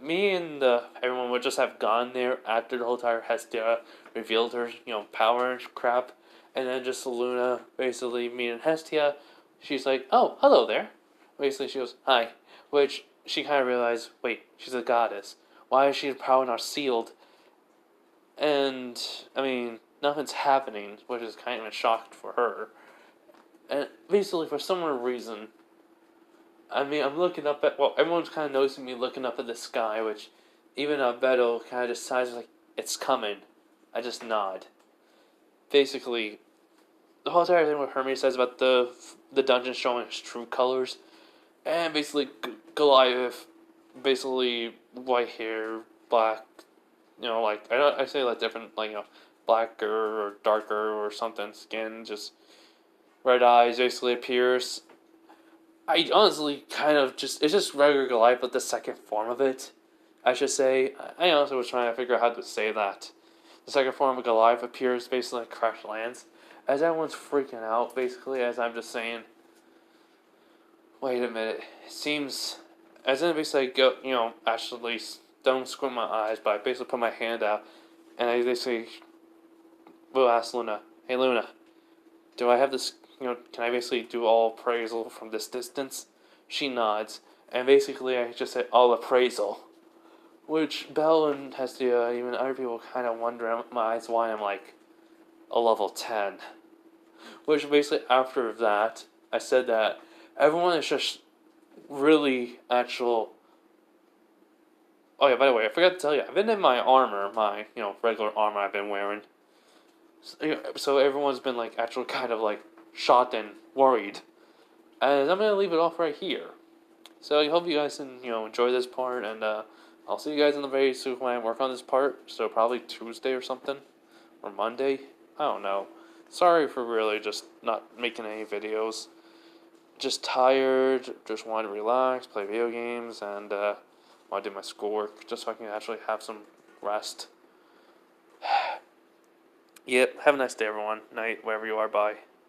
me and everyone would just have gone there after the whole entire Hestia revealed her, power and crap, and then just Luna, basically, me and Hestia, she's like, oh, hello there. Basically, she goes, hi, which she kind of realized, wait, she's a goddess. Why is she power not sealed? And, I mean, nothing's happening, which is kind of a shock for her. And basically, for some reason, I mean, I'm looking up at, well, everyone's kind of noticing me looking up at the sky, which even Beto kind of decides, like, it's coming. I just nod. Basically, the whole entire thing what Hermes says about the dungeon showing its true colors, and basically Goliath, basically white hair, black, I say like different, blacker or darker or something, skin, just red eyes basically appears. I honestly kind of it's just regular Goliath, but the second form of it, I should say. I honestly was trying to figure out how to say that. The second form of Goliath appears basically like Crash Lands. As everyone's freaking out, basically, as I'm just saying, wait a minute, it seems, as in basically go, actually don't squint my eyes, but I basically put my hand out, and I basically will ask Luna, hey Luna, do I have this, can I basically do all appraisal from this distance? She nods, and basically I just said all appraisal. Which Belle and Hestia, even other people kind of wonder in my eyes why I'm like a level 10. Which basically after that, I said that everyone is just really actual. Oh yeah, by the way, I forgot to tell you, I've been in my armor, my, regular armor I've been wearing. So everyone's been like actual kind of like shocked and worried. And I'm gonna leave it off right here. So I hope you guys can enjoy this part, and I'll see you guys in the very soon when I work on this part. So probably Tuesday or something, or Monday. I don't know. Sorry for really just not making any videos. Just tired. Just want to relax, play video games, and want to do my schoolwork just so I can actually have some rest. Yep. Have a nice day, everyone. Night, wherever you are. Bye.